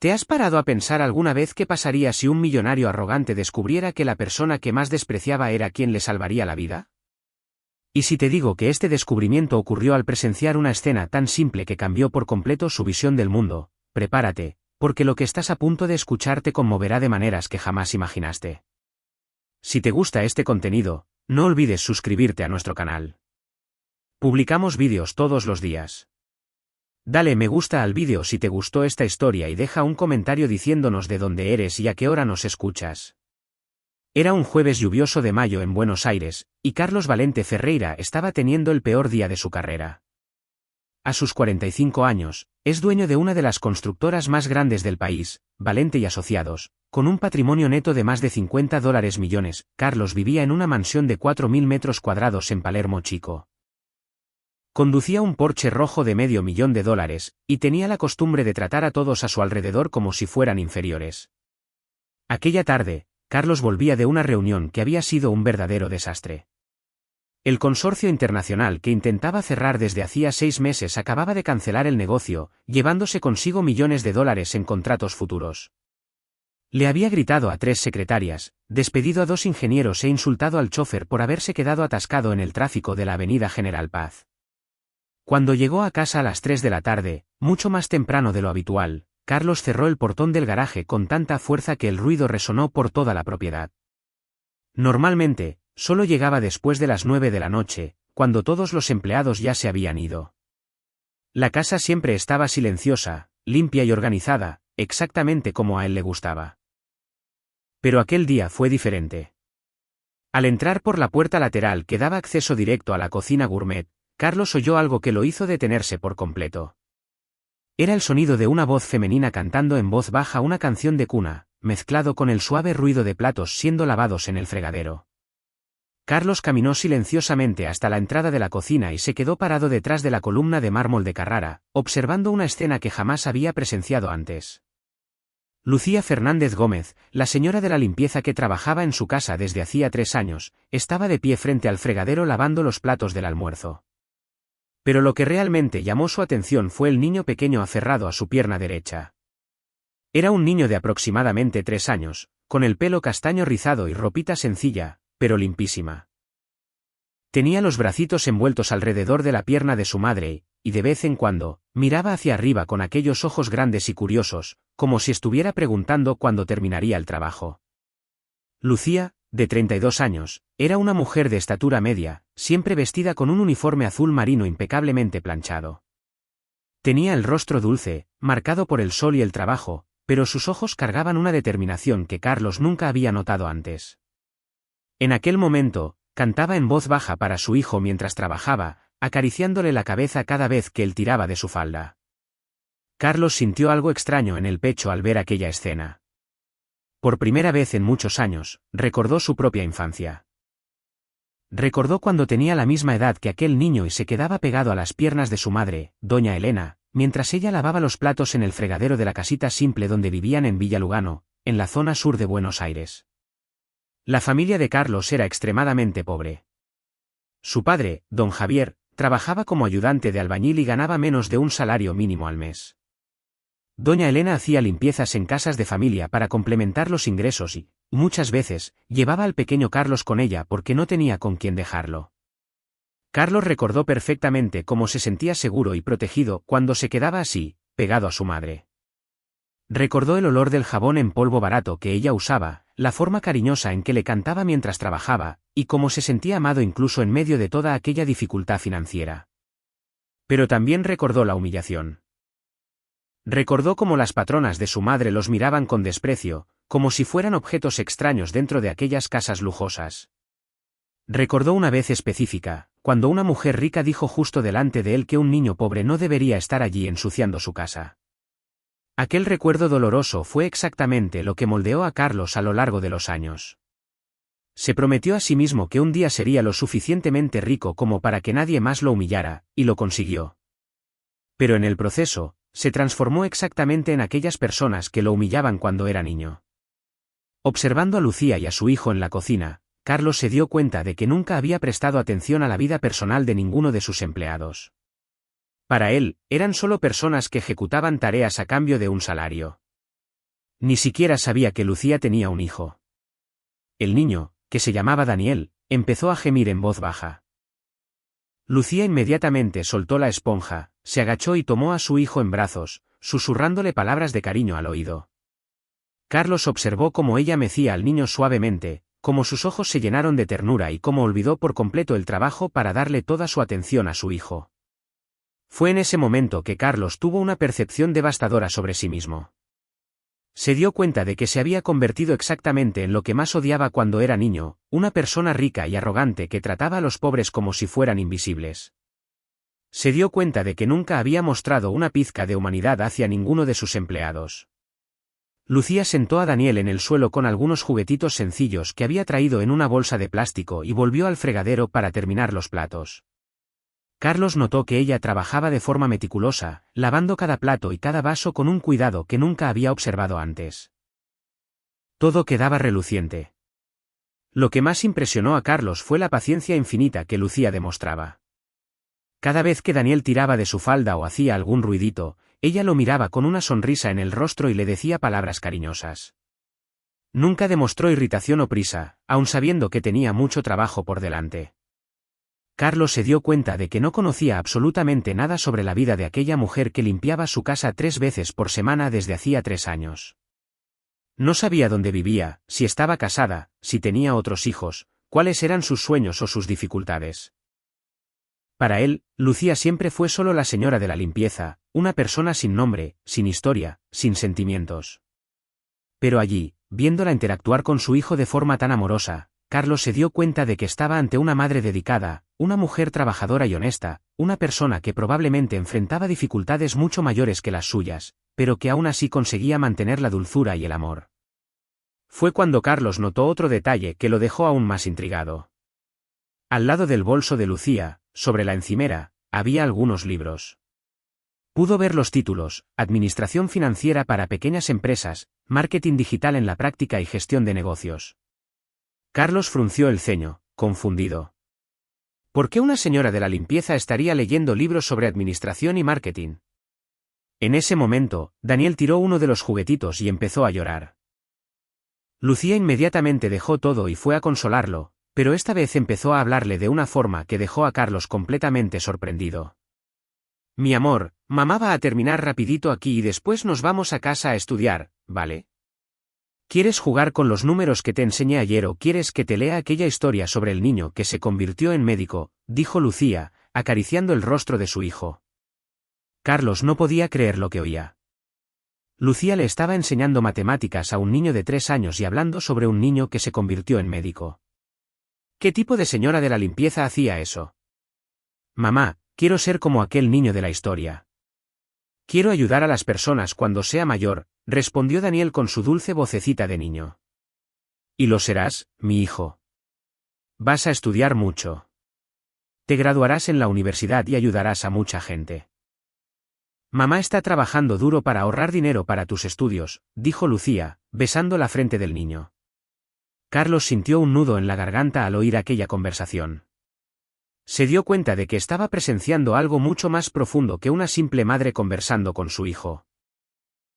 ¿Te has parado a pensar alguna vez qué pasaría si un millonario arrogante descubriera que la persona que más despreciaba era quien le salvaría la vida? ¿Y si te digo que este descubrimiento ocurrió al presenciar una escena tan simple que cambió por completo su visión del mundo? Prepárate, porque lo que estás a punto de escuchar te conmoverá de maneras que jamás imaginaste. Si te gusta este contenido, no olvides suscribirte a nuestro canal. Publicamos vídeos todos los días. Dale me gusta al vídeo si te gustó esta historia y deja un comentario diciéndonos de dónde eres y a qué hora nos escuchas. Era un jueves lluvioso de mayo en Buenos Aires, y Carlos Valente Ferreira estaba teniendo el peor día de su carrera. A sus 45 años, es dueño de una de las constructoras más grandes del país, Valente y Asociados, con un patrimonio neto de más de $50 millones. Carlos vivía en una mansión de 4.000 metros cuadrados en Palermo Chico. Conducía un Porsche rojo de $500.000, y tenía la costumbre de tratar a todos a su alrededor como si fueran inferiores. Aquella tarde, Carlos volvía de una reunión que había sido un verdadero desastre. El consorcio internacional que intentaba cerrar desde hacía 6 meses acababa de cancelar el negocio, llevándose consigo millones de dólares en contratos futuros. Le había gritado a 3 secretarias, despedido a 2 ingenieros e insultado al chofer por haberse quedado atascado en el tráfico de la avenida General Paz. Cuando llegó a casa a las 3 de la tarde, mucho más temprano de lo habitual, Carlos cerró el portón del garaje con tanta fuerza que el ruido resonó por toda la propiedad. Normalmente, solo llegaba después de las 9 de la noche, cuando todos los empleados ya se habían ido. La casa siempre estaba silenciosa, limpia y organizada, exactamente como a él le gustaba. Pero aquel día fue diferente. Al entrar por la puerta lateral que daba acceso directo a la cocina gourmet, Carlos oyó algo que lo hizo detenerse por completo. Era el sonido de una voz femenina cantando en voz baja una canción de cuna, mezclado con el suave ruido de platos siendo lavados en el fregadero. Carlos caminó silenciosamente hasta la entrada de la cocina y se quedó parado detrás de la columna de mármol de Carrara, observando una escena que jamás había presenciado antes. Lucía Fernández Gómez, la señora de la limpieza que trabajaba en su casa desde hacía 3 años, estaba de pie frente al fregadero lavando los platos del almuerzo. Pero lo que realmente llamó su atención fue el niño pequeño aferrado a su pierna derecha. Era un niño de aproximadamente 3 años, con el pelo castaño rizado y ropita sencilla, pero limpísima. Tenía los bracitos envueltos alrededor de la pierna de su madre, y de vez en cuando, miraba hacia arriba con aquellos ojos grandes y curiosos, como si estuviera preguntando cuándo terminaría el trabajo. Lucía, de 32 años, era una mujer de estatura media, siempre vestida con un uniforme azul marino impecablemente planchado. Tenía el rostro dulce, marcado por el sol y el trabajo, pero sus ojos cargaban una determinación que Carlos nunca había notado antes. En aquel momento, cantaba en voz baja para su hijo mientras trabajaba, acariciándole la cabeza cada vez que él tiraba de su falda. Carlos sintió algo extraño en el pecho al ver aquella escena. Por primera vez en muchos años, recordó su propia infancia. Recordó cuando tenía la misma edad que aquel niño y se quedaba pegado a las piernas de su madre, doña Elena, mientras ella lavaba los platos en el fregadero de la casita simple donde vivían en Villa Lugano, en la zona sur de Buenos Aires. La familia de Carlos era extremadamente pobre. Su padre, don Javier, trabajaba como ayudante de albañil y ganaba menos de un salario mínimo al mes. Doña Elena hacía limpiezas en casas de familia para complementar los ingresos y, muchas veces, llevaba al pequeño Carlos con ella porque no tenía con quién dejarlo. Carlos recordó perfectamente cómo se sentía seguro y protegido cuando se quedaba así, pegado a su madre. Recordó el olor del jabón en polvo barato que ella usaba, la forma cariñosa en que le cantaba mientras trabajaba, y cómo se sentía amado incluso en medio de toda aquella dificultad financiera. Pero también recordó la humillación. Recordó cómo las patronas de su madre los miraban con desprecio, como si fueran objetos extraños dentro de aquellas casas lujosas. Recordó una vez específica, cuando una mujer rica dijo justo delante de él que un niño pobre no debería estar allí ensuciando su casa. Aquel recuerdo doloroso fue exactamente lo que moldeó a Carlos a lo largo de los años. Se prometió a sí mismo que un día sería lo suficientemente rico como para que nadie más lo humillara, y lo consiguió. Pero en el proceso, se transformó exactamente en aquellas personas que lo humillaban cuando era niño. Observando a Lucía y a su hijo en la cocina, Carlos se dio cuenta de que nunca había prestado atención a la vida personal de ninguno de sus empleados. Para él, eran solo personas que ejecutaban tareas a cambio de un salario. Ni siquiera sabía que Lucía tenía un hijo. El niño, que se llamaba Daniel, empezó a gemir en voz baja. Lucía inmediatamente soltó la esponja, se agachó y tomó a su hijo en brazos, susurrándole palabras de cariño al oído. Carlos observó cómo ella mecía al niño suavemente, cómo sus ojos se llenaron de ternura y cómo olvidó por completo el trabajo para darle toda su atención a su hijo. Fue en ese momento que Carlos tuvo una percepción devastadora sobre sí mismo. Se dio cuenta de que se había convertido exactamente en lo que más odiaba cuando era niño, una persona rica y arrogante que trataba a los pobres como si fueran invisibles. Se dio cuenta de que nunca había mostrado una pizca de humanidad hacia ninguno de sus empleados. Lucía sentó a Daniel en el suelo con algunos juguetitos sencillos que había traído en una bolsa de plástico y volvió al fregadero para terminar los platos. Carlos notó que ella trabajaba de forma meticulosa, lavando cada plato y cada vaso con un cuidado que nunca había observado antes. Todo quedaba reluciente. Lo que más impresionó a Carlos fue la paciencia infinita que Lucía demostraba. Cada vez que Daniel tiraba de su falda o hacía algún ruidito, ella lo miraba con una sonrisa en el rostro y le decía palabras cariñosas. Nunca demostró irritación o prisa, aun sabiendo que tenía mucho trabajo por delante. Carlos se dio cuenta de que no conocía absolutamente nada sobre la vida de aquella mujer que limpiaba su casa 3 veces por semana desde hacía 3 años. No sabía dónde vivía, si estaba casada, si tenía otros hijos, cuáles eran sus sueños o sus dificultades. Para él, Lucía siempre fue solo la señora de la limpieza, una persona sin nombre, sin historia, sin sentimientos. Pero allí, viéndola interactuar con su hijo de forma tan amorosa, Carlos se dio cuenta de que estaba ante una madre dedicada, una mujer trabajadora y honesta, una persona que probablemente enfrentaba dificultades mucho mayores que las suyas, pero que aún así conseguía mantener la dulzura y el amor. Fue cuando Carlos notó otro detalle que lo dejó aún más intrigado. Al lado del bolso de Lucía, sobre la encimera, había algunos libros. Pudo ver los títulos: Administración financiera para pequeñas empresas, Marketing digital en la práctica y gestión de negocios. Carlos frunció el ceño, confundido. ¿Por qué una señora de la limpieza estaría leyendo libros sobre administración y marketing? En ese momento, Daniel tiró uno de los juguetitos y empezó a llorar. Lucía inmediatamente dejó todo y fue a consolarlo, pero esta vez empezó a hablarle de una forma que dejó a Carlos completamente sorprendido. Mi amor, mamá va a terminar rapidito aquí y después nos vamos a casa a estudiar, ¿vale? ¿Quieres jugar con los números que te enseñé ayer o quieres que te lea aquella historia sobre el niño que se convirtió en médico?, dijo Lucía, acariciando el rostro de su hijo. Carlos no podía creer lo que oía. Lucía le estaba enseñando matemáticas a un niño de 3 años y hablando sobre un niño que se convirtió en médico. ¿Qué tipo de señora de la limpieza hacía eso? Mamá, quiero ser como aquel niño de la historia. Quiero ayudar a las personas cuando sea mayor, respondió Daniel con su dulce vocecita de niño. Y lo serás, mi hijo. Vas a estudiar mucho. Te graduarás en la universidad y ayudarás a mucha gente. Mamá está trabajando duro para ahorrar dinero para tus estudios, dijo Lucía, besando la frente del niño. Carlos sintió un nudo en la garganta al oír aquella conversación. Se dio cuenta de que estaba presenciando algo mucho más profundo que una simple madre conversando con su hijo.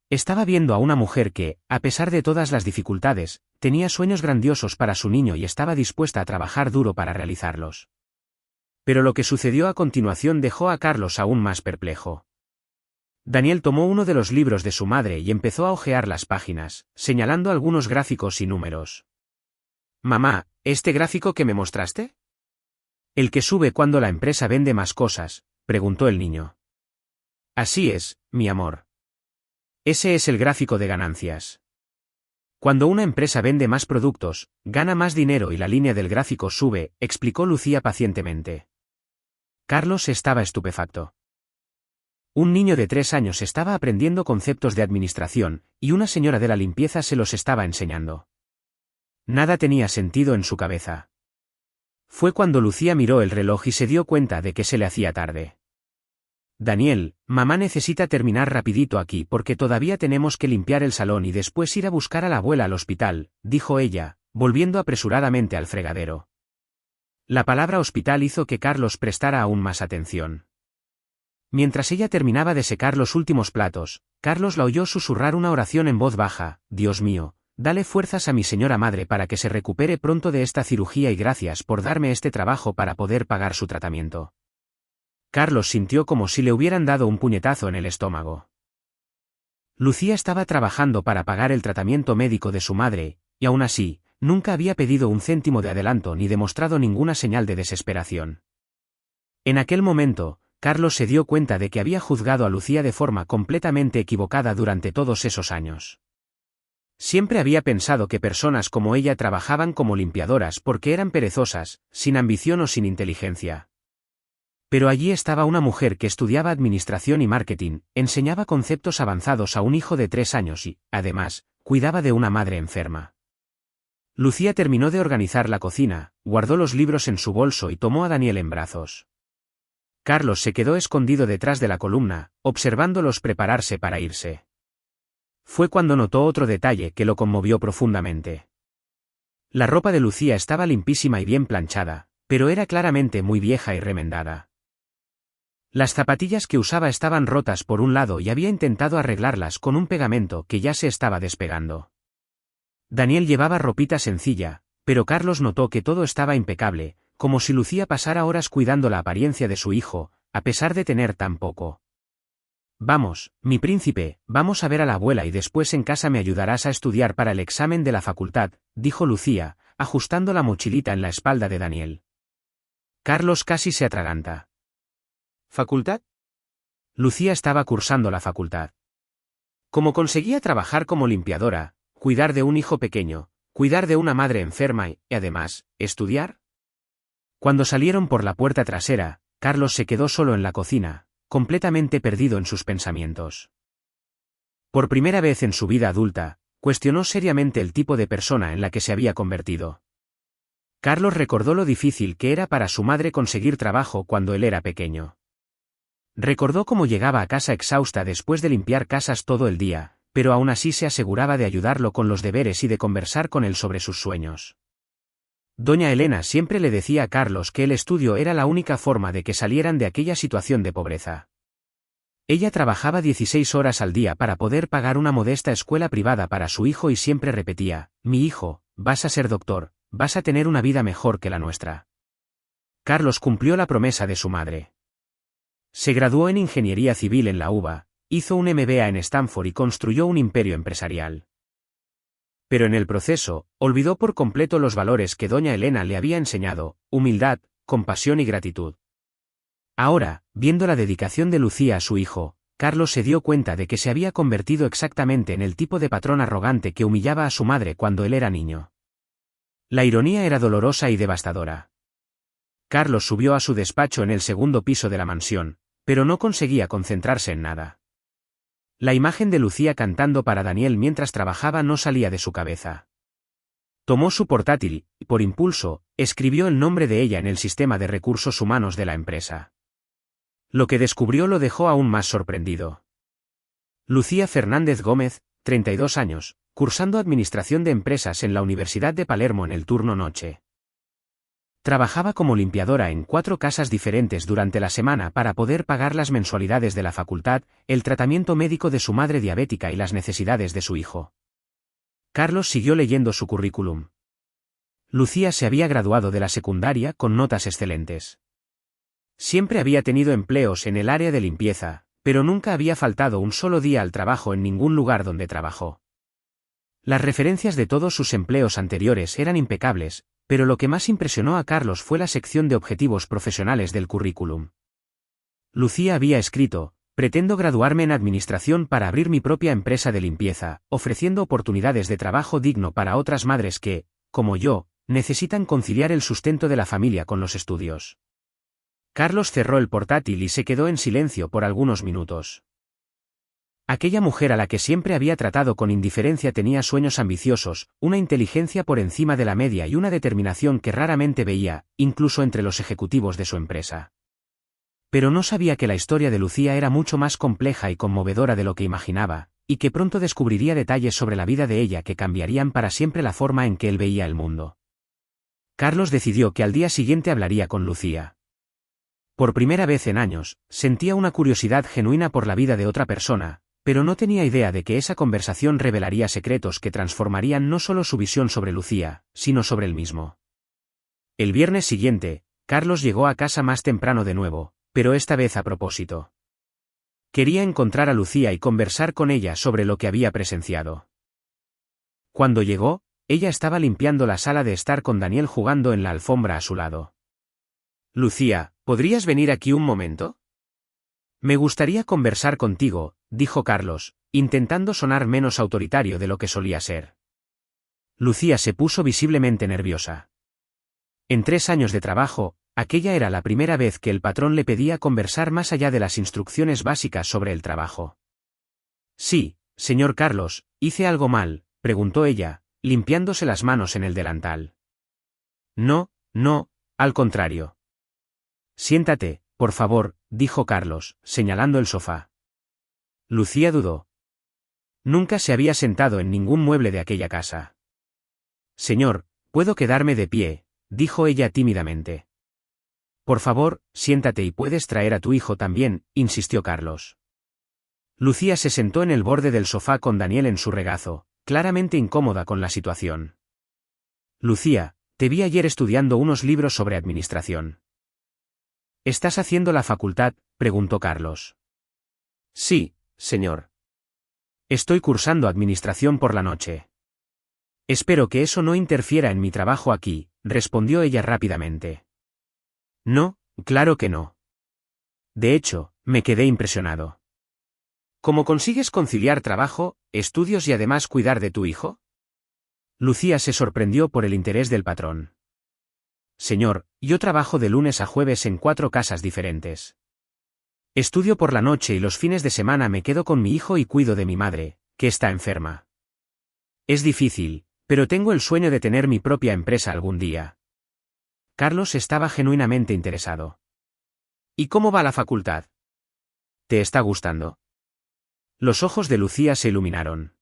Estaba viendo a una mujer que, a pesar de todas las dificultades, tenía sueños grandiosos para su niño y estaba dispuesta a trabajar duro para realizarlos. Pero lo que sucedió a continuación dejó a Carlos aún más perplejo. Daniel tomó uno de los libros de su madre y empezó a hojear las páginas, señalando algunos gráficos y números. Mamá, ¿este gráfico que me mostraste? ¿El que sube cuando la empresa vende más cosas?, preguntó el niño. Así es, mi amor. Ese es el gráfico de ganancias. Cuando una empresa vende más productos, gana más dinero y la línea del gráfico sube, explicó Lucía pacientemente. Carlos estaba estupefacto. Un niño de 3 años estaba aprendiendo conceptos de administración, y una señora de la limpieza se los estaba enseñando. Nada tenía sentido en su cabeza. Fue cuando Lucía miró el reloj y se dio cuenta de que se le hacía tarde. Daniel, mamá necesita terminar rapidito aquí porque todavía tenemos que limpiar el salón y después ir a buscar a la abuela al hospital, dijo ella, volviendo apresuradamente al fregadero. La palabra hospital hizo que Carlos prestara aún más atención. Mientras ella terminaba de secar los últimos platos, Carlos la oyó susurrar una oración en voz baja: Dios mío, dale fuerzas a mi señora madre para que se recupere pronto de esta cirugía y gracias por darme este trabajo para poder pagar su tratamiento. Carlos sintió como si le hubieran dado un puñetazo en el estómago. Lucía estaba trabajando para pagar el tratamiento médico de su madre, y aún así, nunca había pedido un céntimo de adelanto ni demostrado ninguna señal de desesperación. En aquel momento, Carlos se dio cuenta de que había juzgado a Lucía de forma completamente equivocada durante todos esos años. Siempre había pensado que personas como ella trabajaban como limpiadoras porque eran perezosas, sin ambición o sin inteligencia. Pero allí estaba una mujer que estudiaba administración y marketing, enseñaba conceptos avanzados a un hijo de 3 años y, además, cuidaba de una madre enferma. Lucía terminó de organizar la cocina, guardó los libros en su bolso y tomó a Daniel en brazos. Carlos se quedó escondido detrás de la columna, observándolos prepararse para irse. Fue cuando notó otro detalle que lo conmovió profundamente. La ropa de Lucía estaba limpísima y bien planchada, pero era claramente muy vieja y remendada. Las zapatillas que usaba estaban rotas por un lado y había intentado arreglarlas con un pegamento que ya se estaba despegando. Daniel llevaba ropita sencilla, pero Carlos notó que todo estaba impecable, como si Lucía pasara horas cuidando la apariencia de su hijo, a pesar de tener tan poco. Vamos, mi príncipe, vamos a ver a la abuela y después en casa me ayudarás a estudiar para el examen de la facultad, dijo Lucía, ajustando la mochilita en la espalda de Daniel. Carlos casi se atraganta. ¿Facultad? Lucía estaba cursando la facultad. Como conseguía trabajar como limpiadora, cuidar de un hijo pequeño, cuidar de una madre enferma y, además, estudiar? Cuando salieron por la puerta trasera, Carlos se quedó solo en la cocina, completamente perdido en sus pensamientos. Por primera vez en su vida adulta, cuestionó seriamente el tipo de persona en la que se había convertido. Carlos recordó lo difícil que era para su madre conseguir trabajo cuando él era pequeño. Recordó cómo llegaba a casa exhausta después de limpiar casas todo el día, pero aún así se aseguraba de ayudarlo con los deberes y de conversar con él sobre sus sueños. Doña Elena siempre le decía a Carlos que el estudio era la única forma de que salieran de aquella situación de pobreza. Ella trabajaba 16 horas al día para poder pagar una modesta escuela privada para su hijo y siempre repetía: mi hijo, vas a ser doctor, vas a tener una vida mejor que la nuestra. Carlos cumplió la promesa de su madre. Se graduó en Ingeniería Civil en la UBA, hizo un MBA en Stanford y construyó un imperio empresarial. Pero en el proceso, olvidó por completo los valores que doña Elena le había enseñado: humildad, compasión y gratitud. Ahora, viendo la dedicación de Lucía a su hijo, Carlos se dio cuenta de que se había convertido exactamente en el tipo de patrón arrogante que humillaba a su madre cuando él era niño. La ironía era dolorosa y devastadora. Carlos subió a su despacho en el segundo piso de la mansión, pero no conseguía concentrarse en nada. La imagen de Lucía cantando para Daniel mientras trabajaba no salía de su cabeza. Tomó su portátil y, por impulso, escribió el nombre de ella en el sistema de recursos humanos de la empresa. Lo que descubrió lo dejó aún más sorprendido. Lucía Fernández Gómez, 32 años, cursando Administración de Empresas en la Universidad de Palermo en el turno noche. Trabajaba como limpiadora en 4 casas diferentes durante la semana para poder pagar las mensualidades de la facultad, el tratamiento médico de su madre diabética y las necesidades de su hijo. Carlos siguió leyendo su currículum. Lucía se había graduado de la secundaria con notas excelentes. Siempre había tenido empleos en el área de limpieza, pero nunca había faltado un solo día al trabajo en ningún lugar donde trabajó. Las referencias de todos sus empleos anteriores eran impecables, pero lo que más impresionó a Carlos fue la sección de objetivos profesionales del currículum. Lucía había escrito: pretendo graduarme en administración para abrir mi propia empresa de limpieza, ofreciendo oportunidades de trabajo digno para otras madres que, como yo, necesitan conciliar el sustento de la familia con los estudios. Carlos cerró el portátil y se quedó en silencio por algunos minutos. Aquella mujer a la que siempre había tratado con indiferencia tenía sueños ambiciosos, una inteligencia por encima de la media y una determinación que raramente veía, incluso entre los ejecutivos de su empresa. Pero no sabía que la historia de Lucía era mucho más compleja y conmovedora de lo que imaginaba, y que pronto descubriría detalles sobre la vida de ella que cambiarían para siempre la forma en que él veía el mundo. Carlos decidió que al día siguiente hablaría con Lucía. Por primera vez en años, sentía una curiosidad genuina por la vida de otra persona, pero no tenía idea de que esa conversación revelaría secretos que transformarían no solo su visión sobre Lucía, sino sobre él mismo. El viernes siguiente, Carlos llegó a casa más temprano de nuevo, pero esta vez a propósito. Quería encontrar a Lucía y conversar con ella sobre lo que había presenciado. Cuando llegó, ella estaba limpiando la sala de estar con Daniel jugando en la alfombra a su lado. «Lucía, ¿podrías venir aquí un momento?» «Me gustaría conversar contigo», dijo Carlos, intentando sonar menos autoritario de lo que solía ser. Lucía se puso visiblemente nerviosa. En 3 años de trabajo, aquella era la primera vez que el patrón le pedía conversar más allá de las instrucciones básicas sobre el trabajo. «Sí, señor Carlos, ¿hice algo mal?», preguntó ella, limpiándose las manos en el delantal. «No, no, al contrario». «Siéntate, por favor», dijo Carlos, señalando el sofá. Lucía dudó. Nunca se había sentado en ningún mueble de aquella casa. «Señor, puedo quedarme de pie», dijo ella tímidamente. «Por favor, siéntate y puedes traer a tu hijo también», insistió Carlos. Lucía se sentó en el borde del sofá con Daniel en su regazo, claramente incómoda con la situación. «Lucía, te vi ayer estudiando unos libros sobre administración». «¿Estás haciendo la facultad?», preguntó Carlos. «Sí, señor. Estoy cursando administración por la noche». «Espero que eso no interfiera en mi trabajo aquí», respondió ella rápidamente. «No, claro que no. De hecho, me quedé impresionado. ¿Cómo consigues conciliar trabajo, estudios y además cuidar de tu hijo?». Lucía se sorprendió por el interés del patrón. «Señor, yo trabajo de lunes a jueves en 4 casas diferentes. Estudio por la noche y los fines de semana me quedo con mi hijo y cuido de mi madre, que está enferma. Es difícil, pero tengo el sueño de tener mi propia empresa algún día». Carlos estaba genuinamente interesado. «¿Y cómo va la facultad? ¿Te está gustando?». Los ojos de Lucía se iluminaron.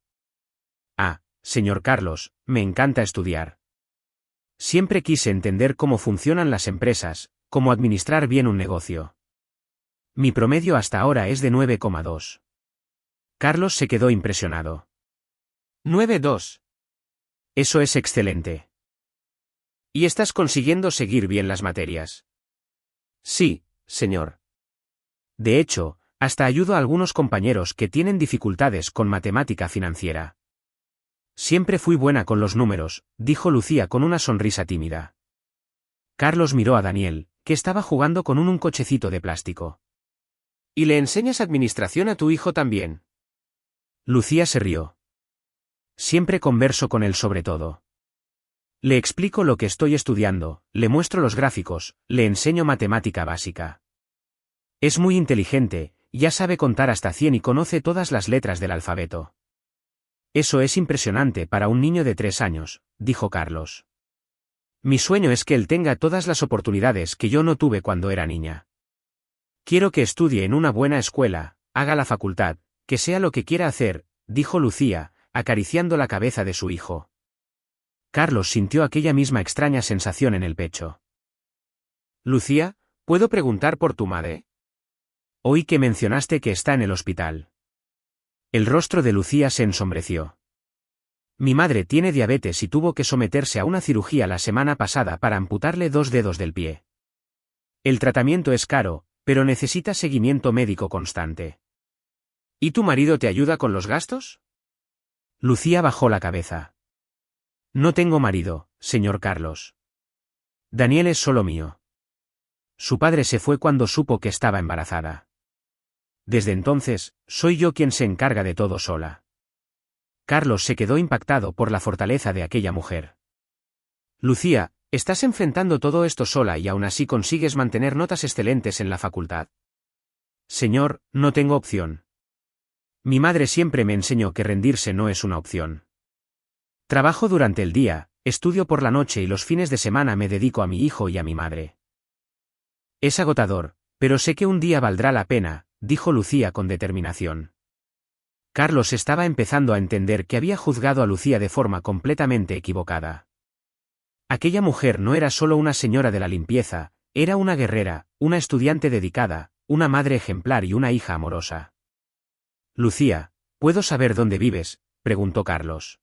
«Ah, señor Carlos, me encanta estudiar. Siempre quise entender cómo funcionan las empresas, cómo administrar bien un negocio. Mi promedio hasta ahora es de 9,2. Carlos se quedó impresionado. «9,2. Eso es excelente. ¿Y estás consiguiendo seguir bien las materias?». «Sí, señor. De hecho, hasta ayudo a algunos compañeros que tienen dificultades con matemática financiera». «Siempre fui buena con los números», dijo Lucía con una sonrisa tímida. Carlos miró a Daniel, que estaba jugando con un cochecito de plástico. «¿Y le enseñas administración a tu hijo también?». Lucía se rió. «Siempre converso con él sobre todo. Le explico lo que estoy estudiando, le muestro los gráficos, le enseño matemática básica. Es muy inteligente, ya sabe contar hasta 100 y conoce todas las letras del alfabeto». «Eso es impresionante para un niño de 3 años», dijo Carlos. «Mi sueño es que él tenga todas las oportunidades que yo no tuve cuando era niña. Quiero que estudie en una buena escuela, haga la facultad, que sea lo que quiera hacer», dijo Lucía, acariciando la cabeza de su hijo. Carlos sintió aquella misma extraña sensación en el pecho. «Lucía, ¿puedo preguntar por tu madre? Oí que mencionaste que está en el hospital». El rostro de Lucía se ensombreció. «Mi madre tiene diabetes y tuvo que someterse a una cirugía la semana pasada para amputarle 2 dedos del pie. El tratamiento es caro, pero necesita seguimiento médico constante». «¿Y tu marido te ayuda con los gastos?». Lucía bajó la cabeza. «No tengo marido, señor Carlos. Daniel es solo mío. Su padre se fue cuando supo que estaba embarazada. Desde entonces, soy yo quien se encarga de todo sola». Carlos se quedó impactado por la fortaleza de aquella mujer. «Lucía, estás enfrentando todo esto sola y aún así consigues mantener notas excelentes en la facultad». «Señor, no tengo opción. Mi madre siempre me enseñó que rendirse no es una opción. Trabajo durante el día, estudio por la noche y los fines de semana me dedico a mi hijo y a mi madre. Es agotador, pero sé que un día valdrá la pena», dijo Lucía con determinación. Carlos estaba empezando a entender que había juzgado a Lucía de forma completamente equivocada. Aquella mujer no era solo una señora de la limpieza, era una guerrera, una estudiante dedicada, una madre ejemplar y una hija amorosa. Lucía, ¿puedo saber dónde vives?, preguntó Carlos.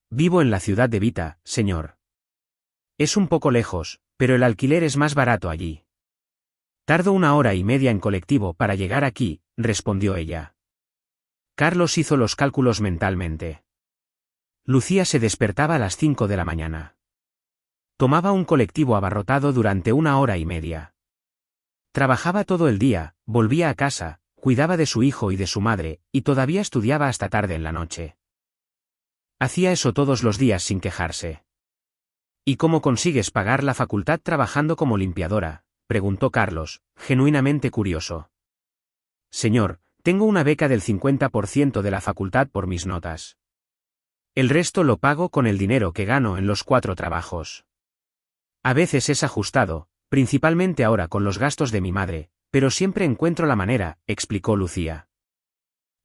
Vivo en la ciudad de Vita, señor. Es un poco lejos, pero el alquiler es más barato allí. Tardo 1 hora y media en colectivo para llegar aquí, respondió ella. Carlos hizo los cálculos mentalmente. Lucía se despertaba a las 5 de la mañana. Tomaba un colectivo abarrotado durante 1 hora y media. Trabajaba todo el día, volvía a casa, cuidaba de su hijo y de su madre, y todavía estudiaba hasta tarde en la noche. Hacía eso todos los días sin quejarse. ¿Y cómo consigues pagar la facultad trabajando como limpiadora?, preguntó Carlos, genuinamente curioso. Señor, tengo una beca del 50% de la facultad por mis notas. El resto lo pago con el dinero que gano en los 4 trabajos. A veces es ajustado, principalmente ahora con los gastos de mi madre, pero siempre encuentro la manera, explicó Lucía.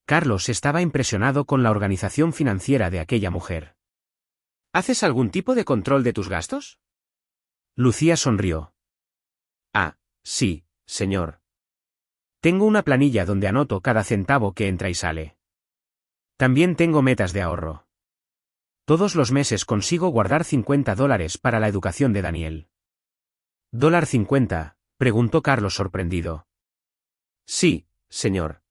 Carlos estaba impresionado con la organización financiera de aquella mujer. ¿Haces algún tipo de control de tus gastos?, Lucía sonrió. Ah, sí, señor. Tengo una planilla donde anoto cada centavo que entra y sale. También tengo metas de ahorro. Todos los meses consigo guardar $50 para la educación de Daniel. ¿$50? Preguntó Carlos sorprendido. Sí, señor.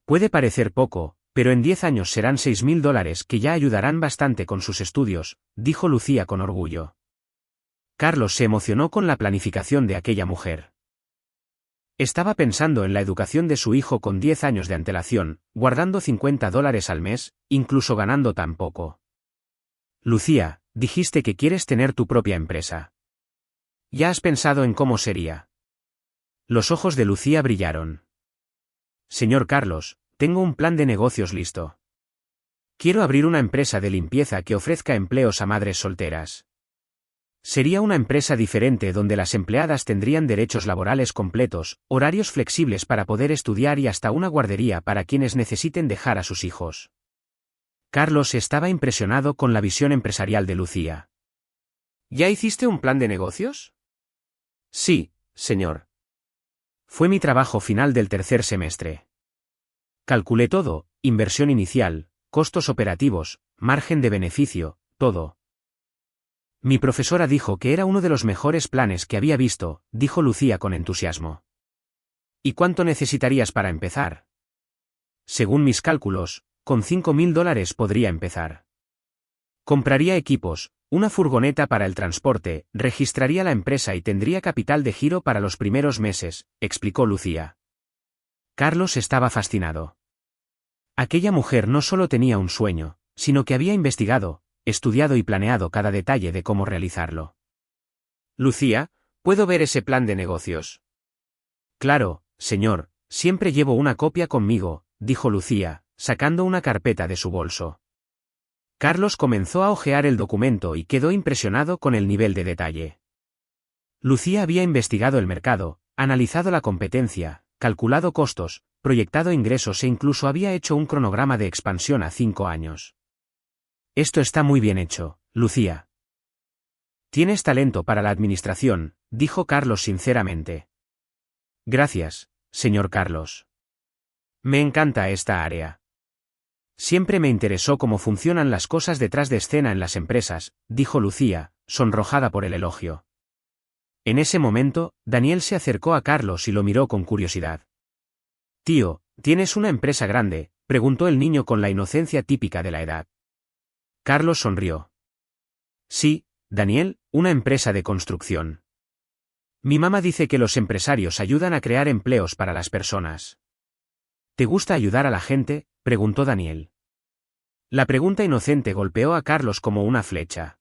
Puede parecer poco, pero en 10 años serán $6.000 que ya ayudarán bastante con sus estudios, dijo Lucía con orgullo. Carlos se emocionó con la planificación de aquella mujer. Estaba pensando en la educación de su hijo con 10 años de antelación, guardando $50 al mes, incluso ganando tan poco. Lucía, dijiste que quieres tener tu propia empresa. ¿Ya has pensado en cómo sería? Los ojos de Lucía brillaron. Señor Carlos, tengo un plan de negocios listo. Quiero abrir una empresa de limpieza que ofrezca empleos a madres solteras. Sería una empresa diferente donde las empleadas tendrían derechos laborales completos, horarios flexibles para poder estudiar y hasta una guardería para quienes necesiten dejar a sus hijos. Carlos estaba impresionado con la visión empresarial de Lucía. ¿Ya hiciste un plan de negocios? Sí, señor. Fue mi trabajo final del tercer semestre. Calculé todo, inversión inicial, costos operativos, margen de beneficio, todo. Mi profesora dijo que era uno de los mejores planes que había visto, dijo Lucía con entusiasmo. ¿Y cuánto necesitarías para empezar? Según mis cálculos, con $5.000 podría empezar. Compraría equipos, una furgoneta para el transporte, registraría la empresa y tendría capital de giro para los primeros meses, explicó Lucía. Carlos estaba fascinado. Aquella mujer no solo tenía un sueño, sino que había investigado, estudiado y planeado cada detalle de cómo realizarlo. Lucía, ¿puedo ver ese plan de negocios? Claro, señor, siempre llevo una copia conmigo, dijo Lucía, sacando una carpeta de su bolso. Carlos comenzó a hojear el documento y quedó impresionado con el nivel de detalle. Lucía había investigado el mercado, analizado la competencia, calculado costos, proyectado ingresos e incluso había hecho un cronograma de expansión a 5 años. Esto está muy bien hecho, Lucía. Tienes talento para la administración, dijo Carlos sinceramente. Gracias, señor Carlos. Me encanta esta área. Siempre me interesó cómo funcionan las cosas detrás de escena en las empresas, dijo Lucía, sonrojada por el elogio. En ese momento, Daniel se acercó a Carlos y lo miró con curiosidad. Tío, ¿tienes una empresa grande?, preguntó el niño con la inocencia típica de la edad. Carlos sonrió. Sí, Daniel, una empresa de construcción. Mi mamá dice que los empresarios ayudan a crear empleos para las personas. ¿Te gusta ayudar a la gente?, preguntó Daniel. La pregunta inocente golpeó a Carlos como una flecha.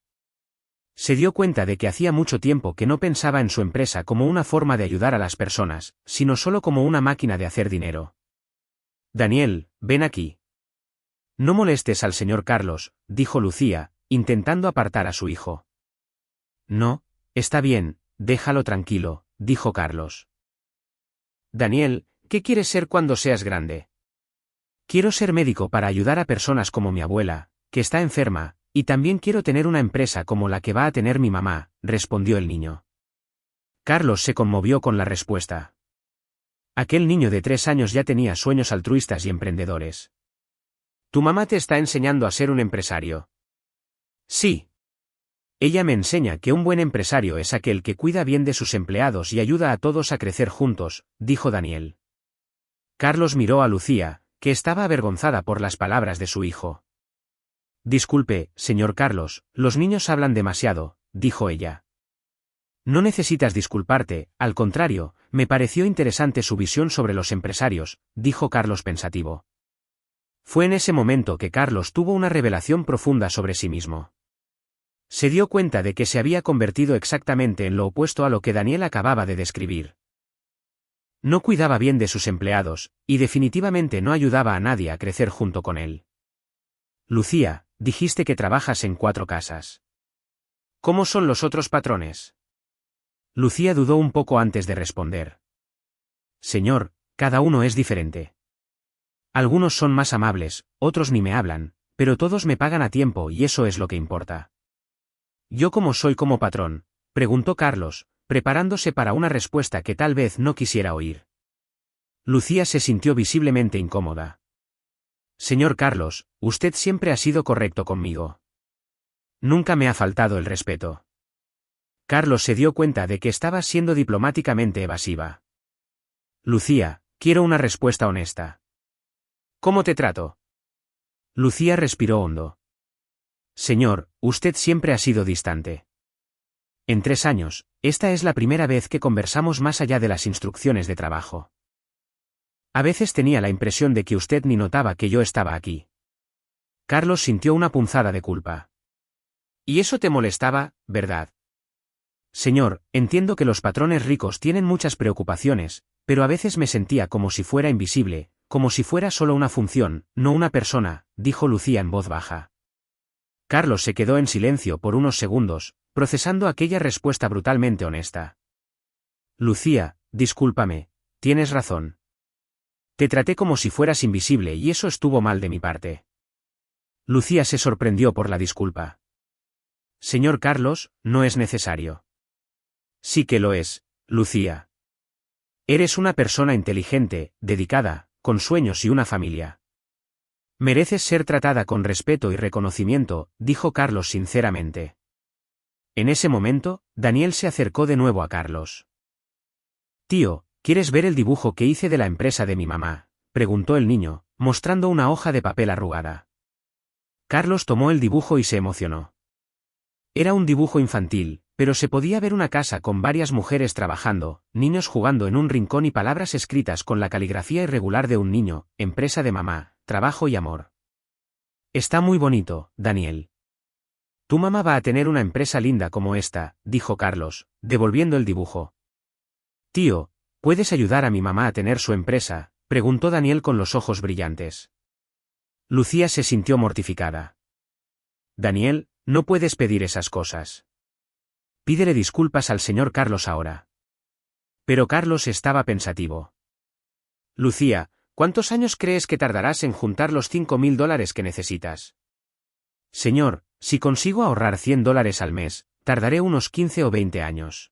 Se dio cuenta de que hacía mucho tiempo que no pensaba en su empresa como una forma de ayudar a las personas, sino solo como una máquina de hacer dinero. Daniel, ven aquí. No molestes al señor Carlos, dijo Lucía, intentando apartar a su hijo. No, está bien, déjalo tranquilo, dijo Carlos. Daniel, ¿qué quieres ser cuando seas grande? Quiero ser médico para ayudar a personas como mi abuela, que está enferma, y también quiero tener una empresa como la que va a tener mi mamá, respondió el niño. Carlos se conmovió con la respuesta. Aquel niño de 3 años ya tenía sueños altruistas y emprendedores. ¿Tu mamá te está enseñando a ser un empresario? Sí. Ella me enseña que un buen empresario es aquel que cuida bien de sus empleados y ayuda a todos a crecer juntos, dijo Daniel. Carlos miró a Lucía, que estaba avergonzada por las palabras de su hijo. Disculpe, señor Carlos, los niños hablan demasiado, dijo ella. No necesitas disculparte, al contrario, me pareció interesante su visión sobre los empresarios, dijo Carlos pensativo. Fue en ese momento que Carlos tuvo una revelación profunda sobre sí mismo. Se dio cuenta de que se había convertido exactamente en lo opuesto a lo que Daniel acababa de describir. No cuidaba bien de sus empleados, y definitivamente no ayudaba a nadie a crecer junto con él. Lucía, dijiste que trabajas en 4 casas. ¿Cómo son los otros patrones? Lucía dudó un poco antes de responder. Señor, cada uno es diferente. Algunos son más amables, otros ni me hablan, pero todos me pagan a tiempo y eso es lo que importa. ¿Yo cómo soy como patrón?, preguntó Carlos, preparándose para una respuesta que tal vez no quisiera oír. Lucía se sintió visiblemente incómoda. Señor Carlos, usted siempre ha sido correcto conmigo. Nunca me ha faltado el respeto. Carlos se dio cuenta de que estaba siendo diplomáticamente evasiva. Lucía, quiero una respuesta honesta. ¿Cómo te trato? Lucía respiró hondo. Señor, usted siempre ha sido distante. En 3 años, esta es la primera vez que conversamos más allá de las instrucciones de trabajo. A veces tenía la impresión de que usted ni notaba que yo estaba aquí. Carlos sintió una punzada de culpa. Y eso te molestaba, ¿verdad? Señor, entiendo que los patrones ricos tienen muchas preocupaciones, pero a veces me sentía como si fuera invisible, como si fuera solo una función, no una persona, dijo Lucía en voz baja. Carlos se quedó en silencio por unos segundos, procesando aquella respuesta brutalmente honesta. Lucía, discúlpame, tienes razón. Te traté como si fueras invisible y eso estuvo mal de mi parte. Lucía se sorprendió por la disculpa. Señor Carlos, no es necesario. Sí que lo es, Lucía. Eres una persona inteligente, dedicada, con sueños y una familia. Mereces ser tratada con respeto y reconocimiento, dijo Carlos sinceramente. En ese momento, Daniel se acercó de nuevo a Carlos. Tío, ¿quieres ver el dibujo que hice de la empresa de mi mamá?, preguntó el niño, mostrando una hoja de papel arrugada. Carlos tomó el dibujo y se emocionó. Era un dibujo infantil, pero se podía ver una casa con varias mujeres trabajando, niños jugando en un rincón y palabras escritas con la caligrafía irregular de un niño, empresa de mamá, trabajo y amor. Está muy bonito, Daniel. Tu mamá va a tener una empresa linda como esta, dijo Carlos, devolviendo el dibujo. Tío, ¿puedes ayudar a mi mamá a tener su empresa?, preguntó Daniel con los ojos brillantes. Lucía se sintió mortificada. Daniel, no puedes pedir esas cosas. Pídele disculpas al señor Carlos ahora. Pero Carlos estaba pensativo. Lucía, ¿cuántos años crees que tardarás en juntar los $5.000 que necesitas? Señor, si consigo ahorrar $100 al mes, tardaré unos 15 o 20 años.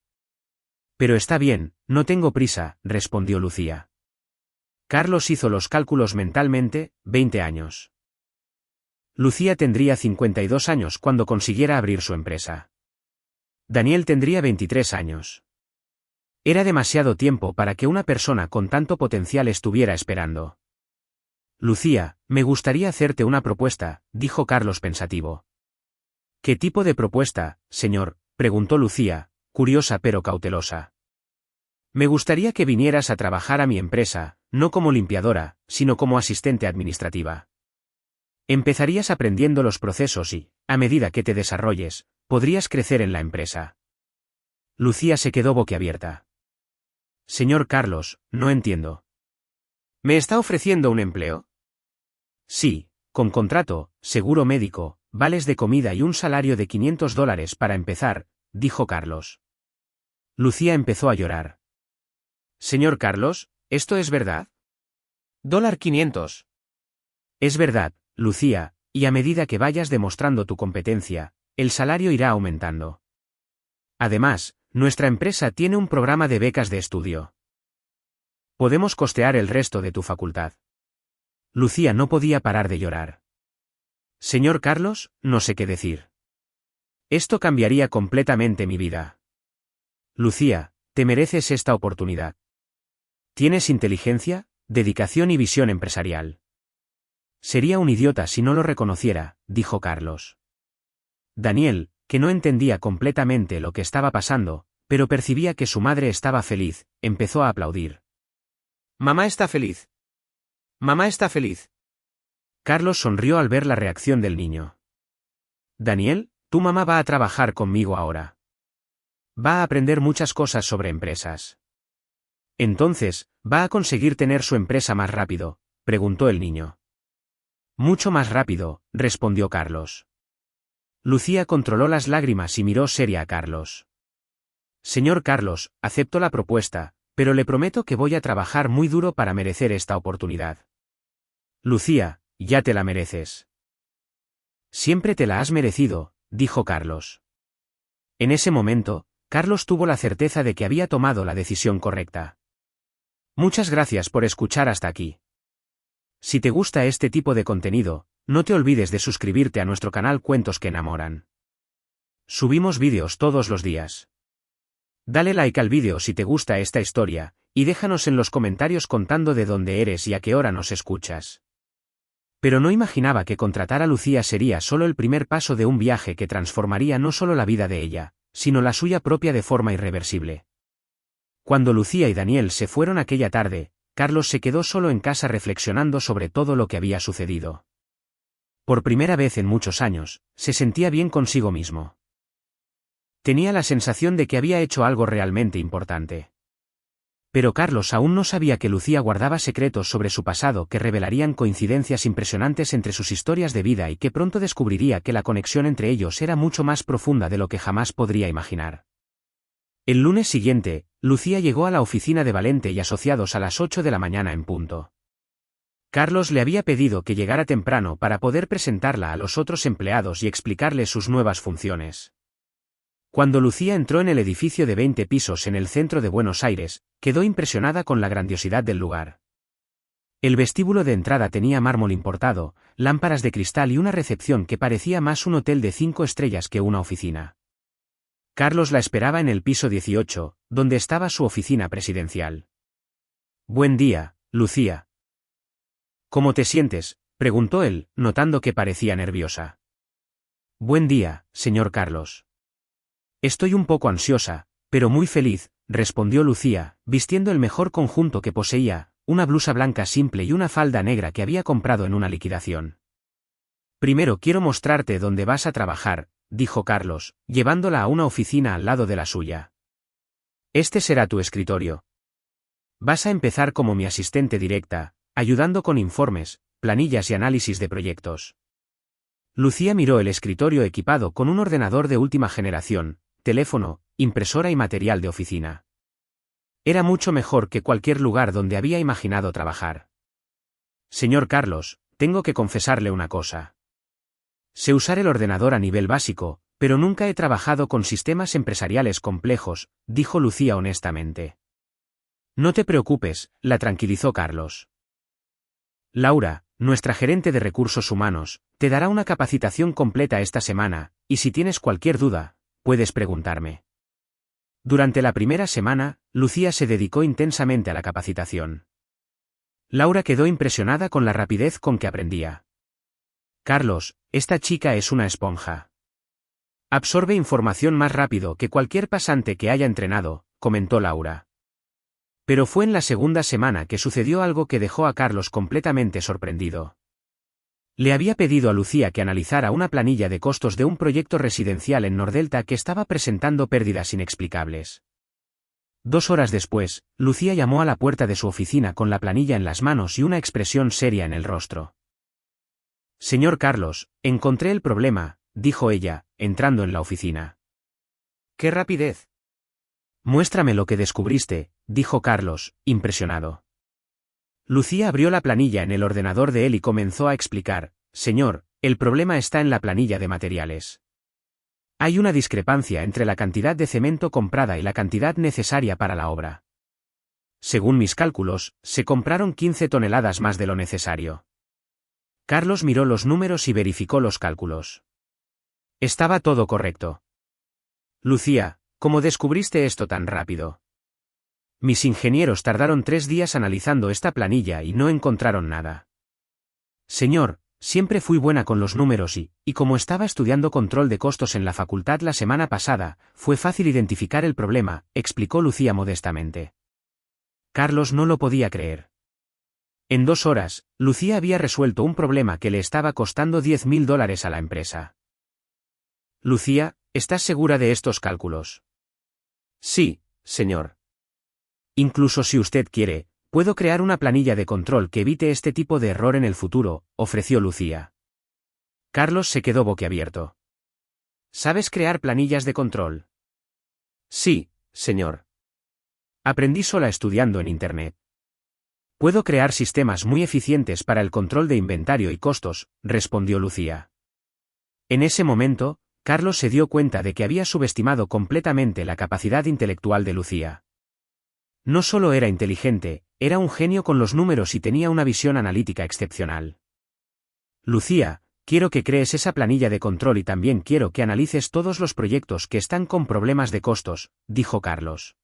Pero está bien, no tengo prisa, respondió Lucía. Carlos hizo los cálculos mentalmente, 20 años. Lucía tendría 52 años cuando consiguiera abrir su empresa. Daniel tendría 23 años. Era demasiado tiempo para que una persona con tanto potencial estuviera esperando. Lucía, me gustaría hacerte una propuesta, dijo Carlos pensativo. ¿Qué tipo de propuesta, señor?, preguntó Lucía, curiosa pero cautelosa. Me gustaría que vinieras a trabajar a mi empresa, no como limpiadora, sino como asistente administrativa. Empezarías aprendiendo los procesos y, a medida que te desarrolles, podrías crecer en la empresa. Lucía se quedó boquiabierta. Señor Carlos, no entiendo. ¿Me está ofreciendo un empleo? Sí, con contrato, seguro médico, vales de comida y un salario de $500 para empezar, dijo Carlos. Lucía empezó a llorar. Señor Carlos, ¿esto es verdad? $500. Es verdad, Lucía, y a medida que vayas demostrando tu competencia, el salario irá aumentando. Además, Nuestra empresa tiene un programa de becas de estudio. Podemos costear el resto de tu facultad. Lucía no podía parar de llorar. Señor Carlos, no sé qué decir. Esto cambiaría completamente mi vida. Lucía, te mereces esta oportunidad. Tienes inteligencia, dedicación y visión empresarial. Sería un idiota si no lo reconociera, dijo Carlos. Daniel, que no entendía completamente lo que estaba pasando, pero percibía que su madre estaba feliz, empezó a aplaudir. Mamá está feliz. Mamá está feliz. Carlos sonrió al ver la reacción del niño. Daniel, tu mamá va a trabajar conmigo ahora. Va a aprender muchas cosas sobre empresas. Entonces, ¿va a conseguir tener su empresa más rápido?, preguntó el niño. Mucho más rápido, respondió Carlos. Lucía controló las lágrimas y miró seria a Carlos. Señor Carlos, acepto la propuesta, pero le prometo que voy a trabajar muy duro para merecer esta oportunidad. Lucía, ya te la mereces. Siempre te la has merecido, dijo Carlos. En ese momento, Carlos tuvo la certeza de que había tomado la decisión correcta. Muchas gracias por escuchar hasta aquí. Si te gusta este tipo de contenido, no te olvides de suscribirte a nuestro canal Cuentos que Enamoran. Subimos vídeos todos los días. Dale like al vídeo si te gusta esta historia, y déjanos en los comentarios contando de dónde eres y a qué hora nos escuchas. Pero no imaginaba que contratar a Lucía sería solo el primer paso de un viaje que transformaría no solo la vida de ella, sino la suya propia de forma irreversible. Cuando Lucía y Daniel se fueron aquella tarde, Carlos se quedó solo en casa reflexionando sobre todo lo que había sucedido. Por primera vez en muchos años, se sentía bien consigo mismo. Tenía la sensación de que había hecho algo realmente importante. Pero Carlos aún no sabía que Lucía guardaba secretos sobre su pasado que revelarían coincidencias impresionantes entre sus historias de vida y que pronto descubriría que la conexión entre ellos era mucho más profunda de lo que jamás podría imaginar. El lunes siguiente, Lucía llegó a la oficina de Valente y Asociados a las 8 de la mañana en punto. Carlos le había pedido que llegara temprano para poder presentarla a los otros empleados y explicarles sus nuevas funciones. Cuando Lucía entró en el edificio de 20 pisos en el centro de Buenos Aires, quedó impresionada con la grandiosidad del lugar. El vestíbulo de entrada tenía mármol importado, lámparas de cristal y una recepción que parecía más un hotel de 5 estrellas que una oficina. Carlos la esperaba en el piso 18, donde estaba su oficina presidencial. Buen día, Lucía. ¿Cómo te sientes?, preguntó él, notando que parecía nerviosa. Buen día, señor Carlos. Estoy un poco ansiosa, pero muy feliz, respondió Lucía, vistiendo el mejor conjunto que poseía, una blusa blanca simple y una falda negra que había comprado en una liquidación. Primero quiero mostrarte dónde vas a trabajar, dijo Carlos, llevándola a una oficina al lado de la suya. Este será tu escritorio. Vas a empezar como mi asistente directa, ayudando con informes, planillas y análisis de proyectos. Lucía miró el escritorio equipado con un ordenador de última generación, teléfono, impresora y material de oficina. Era mucho mejor que cualquier lugar donde había imaginado trabajar. Señor Carlos, tengo que confesarle una cosa. Sé usar el ordenador a nivel básico, pero nunca he trabajado con sistemas empresariales complejos, dijo Lucía honestamente. No te preocupes, la tranquilizó Carlos. Laura, nuestra gerente de recursos humanos, te dará una capacitación completa esta semana, y si tienes cualquier duda, puedes preguntarme. Durante la primera semana, Lucía se dedicó intensamente a la capacitación. Laura quedó impresionada con la rapidez con que aprendía. Carlos, esta chica es una esponja. Absorbe información más rápido que cualquier pasante que haya entrenado, comentó Laura. Pero fue en la segunda semana que sucedió algo que dejó a Carlos completamente sorprendido. Le había pedido a Lucía que analizara una planilla de costos de un proyecto residencial en Nordelta que estaba presentando pérdidas inexplicables. 2 horas después, Lucía llamó a la puerta de su oficina con la planilla en las manos y una expresión seria en el rostro. Señor Carlos, encontré el problema, dijo ella, entrando en la oficina. ¡Qué rapidez! Muéstrame lo que descubriste, dijo Carlos, impresionado. Lucía abrió la planilla en el ordenador de él y comenzó a explicar, señor, el problema está en la planilla de materiales. Hay una discrepancia entre la cantidad de cemento comprada y la cantidad necesaria para la obra. Según mis cálculos, se compraron 15 toneladas más de lo necesario. Carlos miró los números y verificó los cálculos. Estaba todo correcto. Lucía, ¿cómo descubriste esto tan rápido? Mis ingenieros tardaron 3 días analizando esta planilla y no encontraron nada. Señor, siempre fui buena con los números y como estaba estudiando control de costos en la facultad la semana pasada, fue fácil identificar el problema, explicó Lucía modestamente. Carlos no lo podía creer. En 2 horas, Lucía había resuelto un problema que le estaba costando $10.000 a la empresa. Lucía, ¿estás segura de estos cálculos? Sí, señor. Incluso si usted quiere, puedo crear una planilla de control que evite este tipo de error en el futuro, ofreció Lucía. Carlos se quedó boquiabierto. ¿Sabes crear planillas de control? Sí, señor. Aprendí sola estudiando en Internet. Puedo crear sistemas muy eficientes para el control de inventario y costos, respondió Lucía. En ese momento, Carlos se dio cuenta de que había subestimado completamente la capacidad intelectual de Lucía. No solo era inteligente, era un genio con los números y tenía una visión analítica excepcional. Lucía, quiero que crees esa planilla de control y también quiero que analices todos los proyectos que están con problemas de costos, dijo Carlos.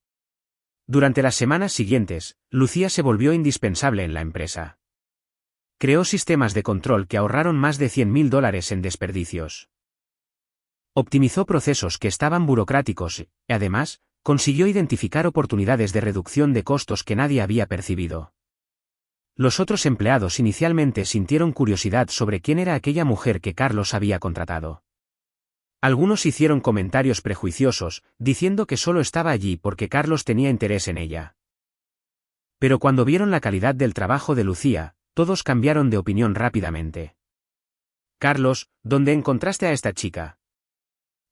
Durante las semanas siguientes, Lucía se volvió indispensable en la empresa. Creó sistemas de control que ahorraron más de $100.000 en desperdicios. Optimizó procesos que estaban burocráticos y, además, consiguió identificar oportunidades de reducción de costos que nadie había percibido. Los otros empleados inicialmente sintieron curiosidad sobre quién era aquella mujer que Carlos había contratado. Algunos hicieron comentarios prejuiciosos, diciendo que solo estaba allí porque Carlos tenía interés en ella. Pero cuando vieron la calidad del trabajo de Lucía, todos cambiaron de opinión rápidamente. Carlos, ¿dónde encontraste a esta chica?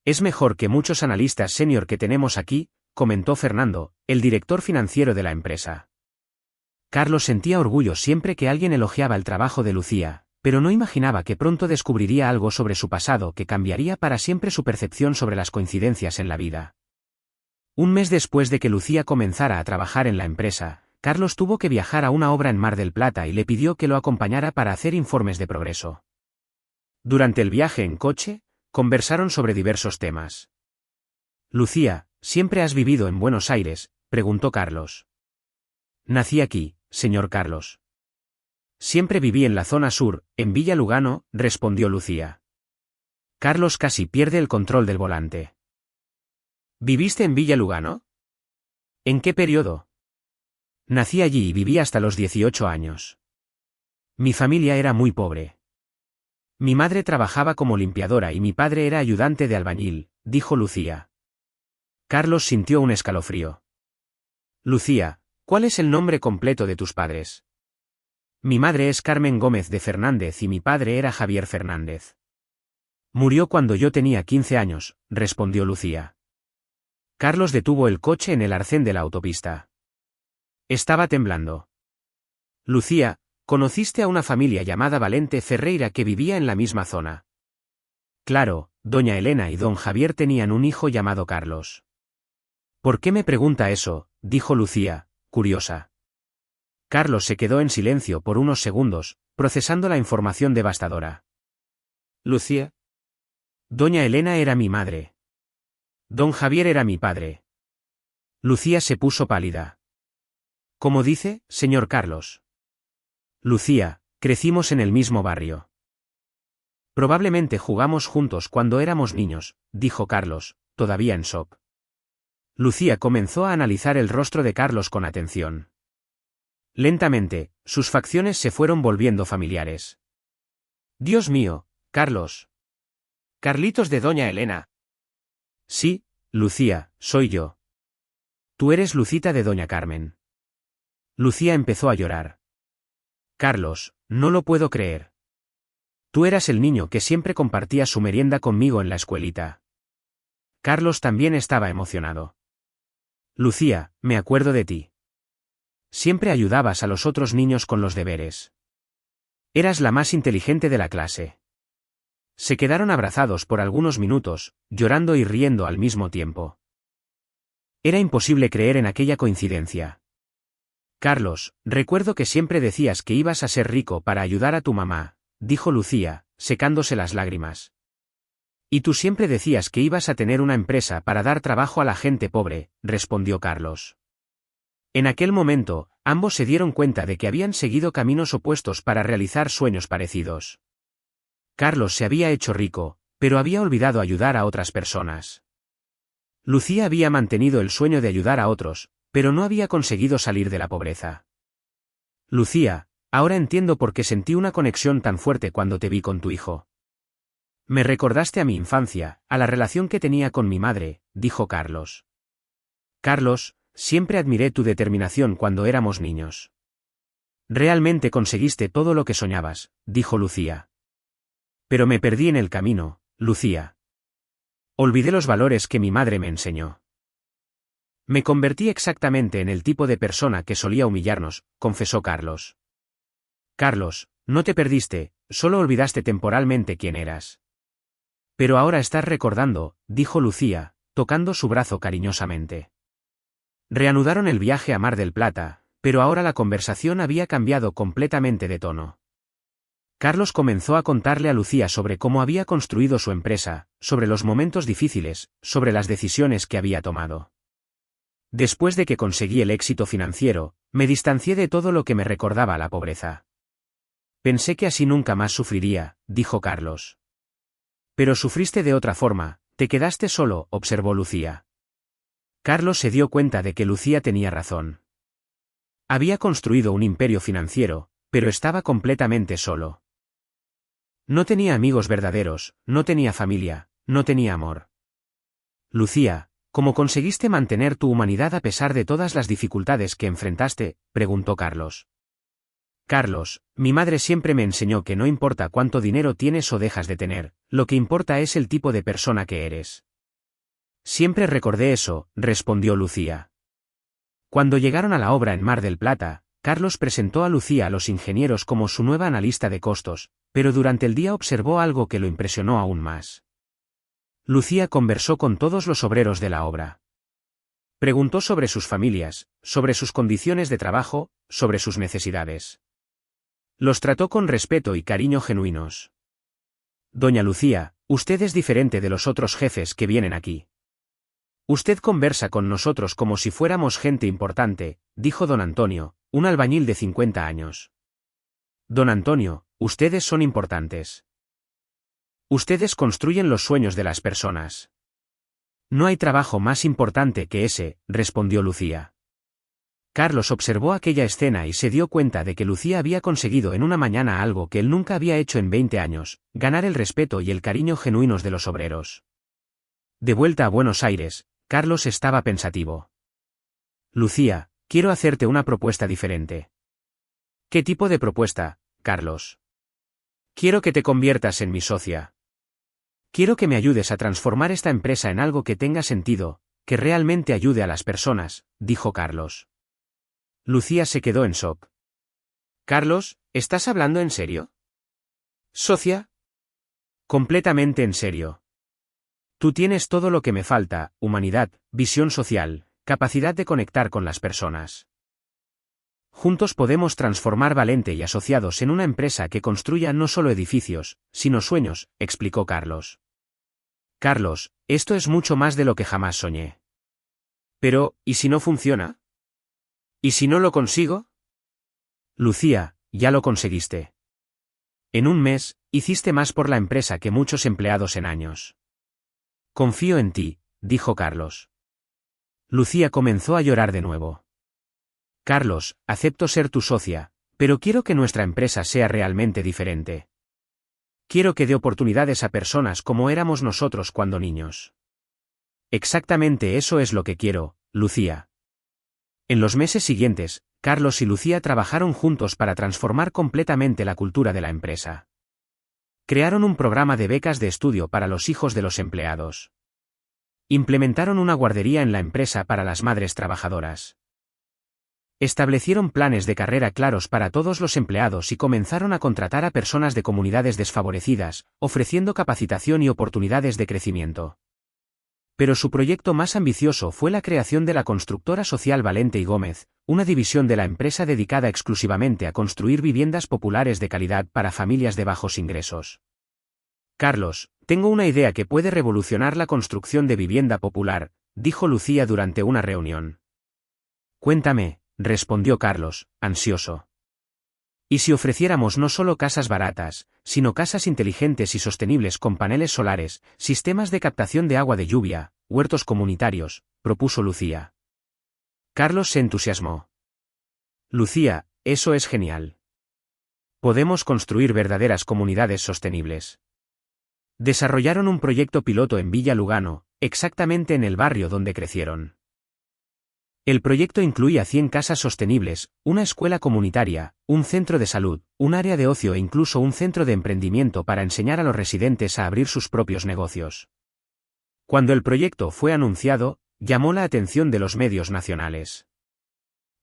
Es mejor que muchos analistas senior que tenemos aquí, comentó Fernando, el director financiero de la empresa. Carlos sentía orgullo siempre que alguien elogiaba el trabajo de Lucía, pero no imaginaba que pronto descubriría algo sobre su pasado que cambiaría para siempre su percepción sobre las coincidencias en la vida. Un mes después de que Lucía comenzara a trabajar en la empresa, Carlos tuvo que viajar a una obra en Mar del Plata y le pidió que lo acompañara para hacer informes de progreso. Durante el viaje en coche, conversaron sobre diversos temas. Lucía, ¿siempre has vivido en Buenos Aires?, preguntó Carlos. Nací aquí, señor Carlos. Siempre viví en la zona sur, en Villa Lugano, respondió Lucía. Carlos casi pierde el control del volante. ¿Viviste en Villa Lugano? ¿En qué periodo? Nací allí y viví hasta los 18 años. Mi familia era muy pobre. Mi madre trabajaba como limpiadora y mi padre era ayudante de albañil, dijo Lucía. Carlos sintió un escalofrío. Lucía, ¿cuál es el nombre completo de tus padres? Mi madre es Carmen Gómez de Fernández y mi padre era Javier Fernández. Murió cuando yo tenía 15 años, respondió Lucía. Carlos detuvo el coche en el arcén de la autopista. Estaba temblando. Lucía, ¿conociste a una familia llamada Valente Ferreira que vivía en la misma zona? Claro, doña Elena y don Javier tenían un hijo llamado Carlos. ¿Por qué me pregunta eso?, dijo Lucía, curiosa. Carlos se quedó en silencio por unos segundos, procesando la información devastadora. Lucía. Doña Elena era mi madre. Don Javier era mi padre. Lucía se puso pálida. ¿Cómo dice, señor Carlos? Lucía, crecimos en el mismo barrio. Probablemente jugamos juntos cuando éramos niños, dijo Carlos, todavía en shock. Lucía comenzó a analizar el rostro de Carlos con atención. Lentamente, sus facciones se fueron volviendo familiares. Dios mío, Carlos. Carlitos de doña Elena. Sí, Lucía, soy yo. Tú eres Lucita de doña Carmen. Lucía empezó a llorar. Carlos, no lo puedo creer. Tú eras el niño que siempre compartía su merienda conmigo en la escuelita. Carlos también estaba emocionado. Lucía, me acuerdo de ti. Siempre ayudabas a los otros niños con los deberes. Eras la más inteligente de la clase. Se quedaron abrazados por algunos minutos, llorando y riendo al mismo tiempo. Era imposible creer en aquella coincidencia. Carlos, recuerdo que siempre decías que ibas a ser rico para ayudar a tu mamá, dijo Lucía, secándose las lágrimas. Y tú siempre decías que ibas a tener una empresa para dar trabajo a la gente pobre, respondió Carlos. En aquel momento, ambos se dieron cuenta de que habían seguido caminos opuestos para realizar sueños parecidos. Carlos se había hecho rico, pero había olvidado ayudar a otras personas. Lucía había mantenido el sueño de ayudar a otros, pero no había conseguido salir de la pobreza. Lucía, ahora entiendo por qué sentí una conexión tan fuerte cuando te vi con tu hijo. Me recordaste a mi infancia, a la relación que tenía con mi madre, dijo Carlos. Carlos, siempre admiré tu determinación cuando éramos niños. Realmente conseguiste todo lo que soñabas, dijo Lucía. Pero me perdí en el camino, Lucía. Olvidé los valores que mi madre me enseñó. Me convertí exactamente en el tipo de persona que solía humillarnos, confesó Carlos. Carlos, no te perdiste, solo olvidaste temporalmente quién eras. Pero ahora estás recordando, dijo Lucía, tocando su brazo cariñosamente. Reanudaron el viaje a Mar del Plata, pero ahora la conversación había cambiado completamente de tono. Carlos comenzó a contarle a Lucía sobre cómo había construido su empresa, sobre los momentos difíciles, sobre las decisiones que había tomado. Después de que conseguí el éxito financiero, me distancié de todo lo que me recordaba a la pobreza. Pensé que así nunca más sufriría, dijo Carlos. Pero sufriste de otra forma, te quedaste solo, observó Lucía. Carlos se dio cuenta de que Lucía tenía razón. Había construido un imperio financiero, pero estaba completamente solo. No tenía amigos verdaderos, no tenía familia, no tenía amor. Lucía, ¿cómo conseguiste mantener tu humanidad a pesar de todas las dificultades que enfrentaste?, preguntó Carlos. Carlos, mi madre siempre me enseñó que no importa cuánto dinero tienes o dejas de tener, lo que importa es el tipo de persona que eres. Siempre recordé eso, respondió Lucía. Cuando llegaron a la obra en Mar del Plata, Carlos presentó a Lucía a los ingenieros como su nueva analista de costos, pero durante el día observó algo que lo impresionó aún más. Lucía conversó con todos los obreros de la obra. Preguntó sobre sus familias, sobre sus condiciones de trabajo, sobre sus necesidades. Los trató con respeto y cariño genuinos. Doña Lucía, usted es diferente de los otros jefes que vienen aquí. Usted conversa con nosotros como si fuéramos gente importante, dijo don Antonio, un albañil de 50 años. Don Antonio, ustedes son importantes. Ustedes construyen los sueños de las personas. No hay trabajo más importante que ese, respondió Lucía. Carlos observó aquella escena y se dio cuenta de que Lucía había conseguido en una mañana algo que él nunca había hecho en 20 años, ganar el respeto y el cariño genuinos de los obreros. De vuelta a Buenos Aires, Carlos estaba pensativo. Lucía, quiero hacerte una propuesta diferente. ¿Qué tipo de propuesta, Carlos? Quiero que te conviertas en mi socia. Quiero que me ayudes a transformar esta empresa en algo que tenga sentido, que realmente ayude a las personas, dijo Carlos. Lucía se quedó en shock. Carlos, ¿estás hablando en serio? ¿Socia? Completamente en serio. Tú tienes todo lo que me falta, humanidad, visión social, capacidad de conectar con las personas. Juntos podemos transformar Valente y Asociados en una empresa que construya no solo edificios, sino sueños, explicó Carlos. Carlos, esto es mucho más de lo que jamás soñé. Pero, ¿y si no funciona? ¿Y si no lo consigo? Lucía, ya lo conseguiste. En un mes, hiciste más por la empresa que muchos empleados en años. Confío en ti, dijo Carlos. Lucía comenzó a llorar de nuevo. Carlos, acepto ser tu socia, pero quiero que nuestra empresa sea realmente diferente. Quiero que dé oportunidades a personas como éramos nosotros cuando niños. Exactamente eso es lo que quiero, Lucía. En los meses siguientes, Carlos y Lucía trabajaron juntos para transformar completamente la cultura de la empresa. Crearon un programa de becas de estudio para los hijos de los empleados. Implementaron una guardería en la empresa para las madres trabajadoras. Establecieron planes de carrera claros para todos los empleados y comenzaron a contratar a personas de comunidades desfavorecidas, ofreciendo capacitación y oportunidades de crecimiento. Pero su proyecto más ambicioso fue la creación de la constructora social Valente y Gómez, una división de la empresa dedicada exclusivamente a construir viviendas populares de calidad para familias de bajos ingresos. Carlos, tengo una idea que puede revolucionar la construcción de vivienda popular, dijo Lucía durante una reunión. Cuéntame, respondió Carlos, ansioso. ¿Y si ofreciéramos no solo casas baratas, sino casas inteligentes y sostenibles con paneles solares, sistemas de captación de agua de lluvia, huertos comunitarios?, propuso Lucía. Carlos se entusiasmó. Lucía, eso es genial. Podemos construir verdaderas comunidades sostenibles. Desarrollaron un proyecto piloto en Villa Lugano, exactamente en el barrio donde crecieron. El proyecto incluía 100 casas sostenibles, una escuela comunitaria, un centro de salud, un área de ocio e incluso un centro de emprendimiento para enseñar a los residentes a abrir sus propios negocios. Cuando el proyecto fue anunciado, llamó la atención de los medios nacionales.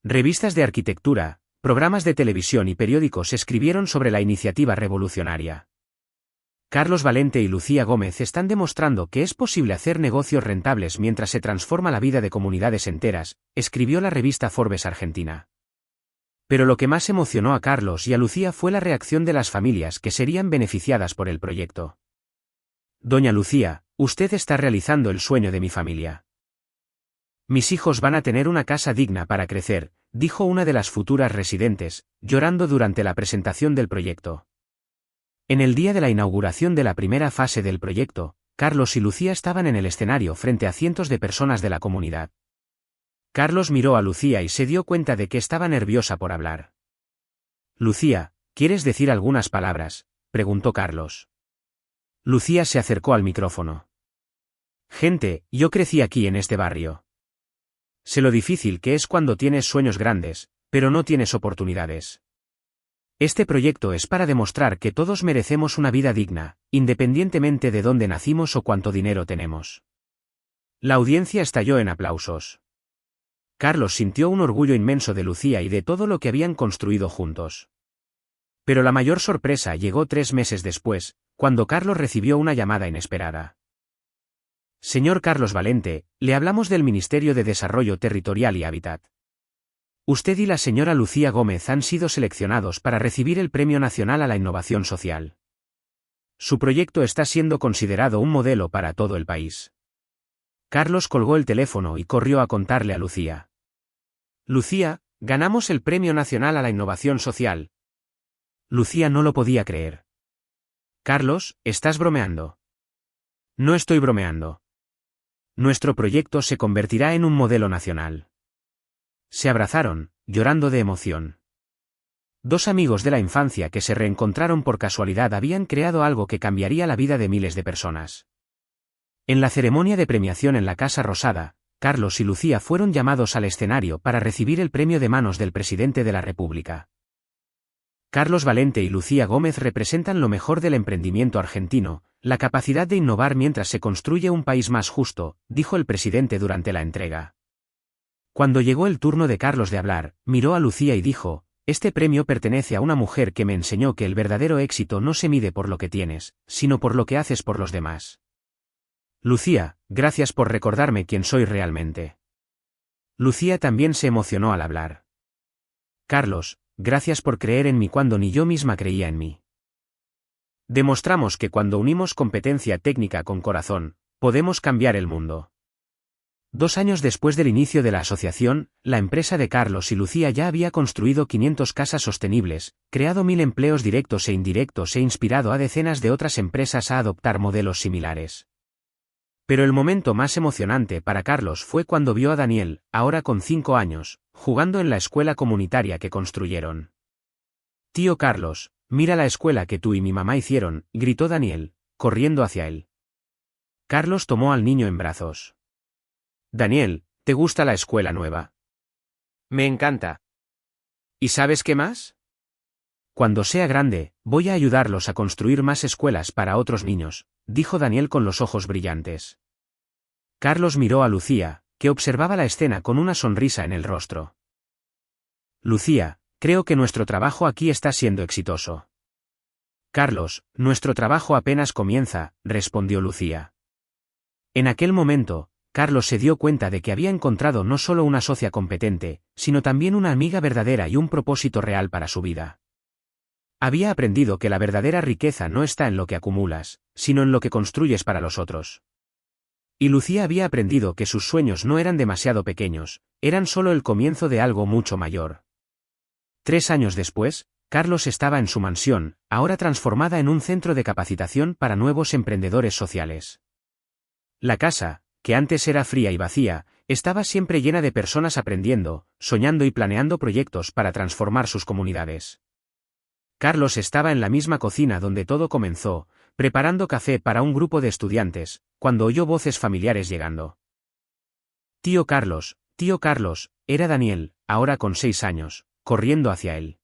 Revistas de arquitectura, programas de televisión y periódicos escribieron sobre la iniciativa revolucionaria. Carlos Valente y Lucía Gómez están demostrando que es posible hacer negocios rentables mientras se transforma la vida de comunidades enteras, escribió la revista Forbes Argentina. Pero lo que más emocionó a Carlos y a Lucía fue la reacción de las familias que serían beneficiadas por el proyecto. Doña Lucía, usted está realizando el sueño de mi familia. Mis hijos van a tener una casa digna para crecer, dijo una de las futuras residentes, llorando durante la presentación del proyecto. En el día de la inauguración de la primera fase del proyecto, Carlos y Lucía estaban en el escenario frente a cientos de personas de la comunidad. Carlos miró a Lucía y se dio cuenta de que estaba nerviosa por hablar. Lucía, ¿quieres decir algunas palabras?, preguntó Carlos. Lucía se acercó al micrófono. Gente, yo crecí aquí en este barrio. Sé lo difícil que es cuando tienes sueños grandes, pero no tienes oportunidades. Este proyecto es para demostrar que todos merecemos una vida digna, independientemente de dónde nacimos o cuánto dinero tenemos. La audiencia estalló en aplausos. Carlos sintió un orgullo inmenso de Lucía y de todo lo que habían construido juntos. Pero la mayor sorpresa llegó 3 meses después, cuando Carlos recibió una llamada inesperada. Señor Carlos Valente, le hablamos del Ministerio de Desarrollo Territorial y Hábitat. Usted y la señora Lucía Gómez han sido seleccionados para recibir el Premio Nacional a la Innovación Social. Su proyecto está siendo considerado un modelo para todo el país. Carlos colgó el teléfono y corrió a contarle a Lucía. Lucía, ganamos el Premio Nacional a la Innovación Social. Lucía no lo podía creer. Carlos, ¿estás bromeando? No estoy bromeando. Nuestro proyecto se convertirá en un modelo nacional. Se abrazaron, llorando de emoción. 2 amigos de la infancia que se reencontraron por casualidad habían creado algo que cambiaría la vida de miles de personas. En la ceremonia de premiación en la Casa Rosada, Carlos y Lucía fueron llamados al escenario para recibir el premio de manos del presidente de la República. Carlos Valente y Lucía Gómez representan lo mejor del emprendimiento argentino, la capacidad de innovar mientras se construye un país más justo, dijo el presidente durante la entrega. Cuando llegó el turno de Carlos de hablar, miró a Lucía y dijo: este premio pertenece a una mujer que me enseñó que el verdadero éxito no se mide por lo que tienes, sino por lo que haces por los demás. Lucía, gracias por recordarme quién soy realmente. Lucía también se emocionó al hablar. Carlos, gracias por creer en mí cuando ni yo misma creía en mí. Demostramos que cuando unimos competencia técnica con corazón, podemos cambiar el mundo. 2 años después del inicio de la asociación, la empresa de Carlos y Lucía ya había construido 500 casas sostenibles, creado 1000 empleos directos e indirectos e inspirado a decenas de otras empresas a adoptar modelos similares. Pero el momento más emocionante para Carlos fue cuando vio a Daniel, ahora con 5 años, jugando en la escuela comunitaria que construyeron. Tío Carlos, mira la escuela que tú y mi mamá hicieron, gritó Daniel, corriendo hacia él. Carlos tomó al niño en brazos. Daniel, ¿te gusta la escuela nueva? Me encanta. ¿Y sabes qué más? Cuando sea grande, voy a ayudarlos a construir más escuelas para otros niños, dijo Daniel con los ojos brillantes. Carlos miró a Lucía, que observaba la escena con una sonrisa en el rostro. Lucía, creo que nuestro trabajo aquí está siendo exitoso. Carlos, nuestro trabajo apenas comienza, respondió Lucía. En aquel momento, Carlos se dio cuenta de que había encontrado no solo una socia competente, sino también una amiga verdadera y un propósito real para su vida. Había aprendido que la verdadera riqueza no está en lo que acumulas, sino en lo que construyes para los otros. Y Lucía había aprendido que sus sueños no eran demasiado pequeños, eran solo el comienzo de algo mucho mayor. 3 años después, Carlos estaba en su mansión, ahora transformada en un centro de capacitación para nuevos emprendedores sociales. La casa, que antes era fría y vacía, estaba siempre llena de personas aprendiendo, soñando y planeando proyectos para transformar sus comunidades. Carlos estaba en la misma cocina donde todo comenzó, preparando café para un grupo de estudiantes, cuando oyó voces familiares llegando. Tío Carlos, era Daniel, ahora con 6 años, corriendo hacia él.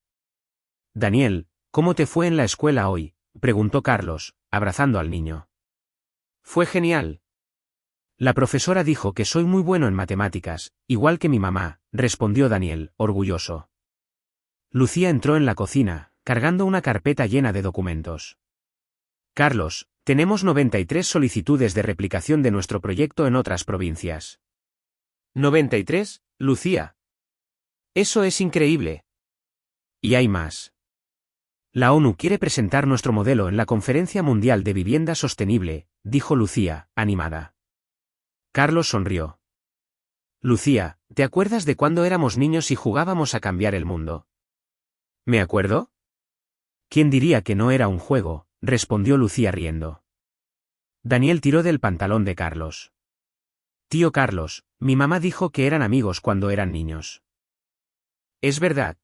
Daniel, ¿cómo te fue en la escuela hoy?, preguntó Carlos, abrazando al niño. Fue genial. La profesora dijo que soy muy bueno en matemáticas, igual que mi mamá, respondió Daniel, orgulloso. Lucía entró en la cocina, cargando una carpeta llena de documentos. Carlos, tenemos 93 solicitudes de replicación de nuestro proyecto en otras provincias. ¿93, Lucía? Eso es increíble. Y hay más. La ONU quiere presentar nuestro modelo en la Conferencia Mundial de Vivienda Sostenible, dijo Lucía, animada. Carlos sonrió. Lucía, ¿te acuerdas de cuando éramos niños y jugábamos a cambiar el mundo? ¿Me acuerdo? ¿Quién diría que no era un juego?, respondió Lucía riendo. Daniel tiró del pantalón de Carlos. Tío Carlos, mi mamá dijo que eran amigos cuando eran niños. ¿Es verdad?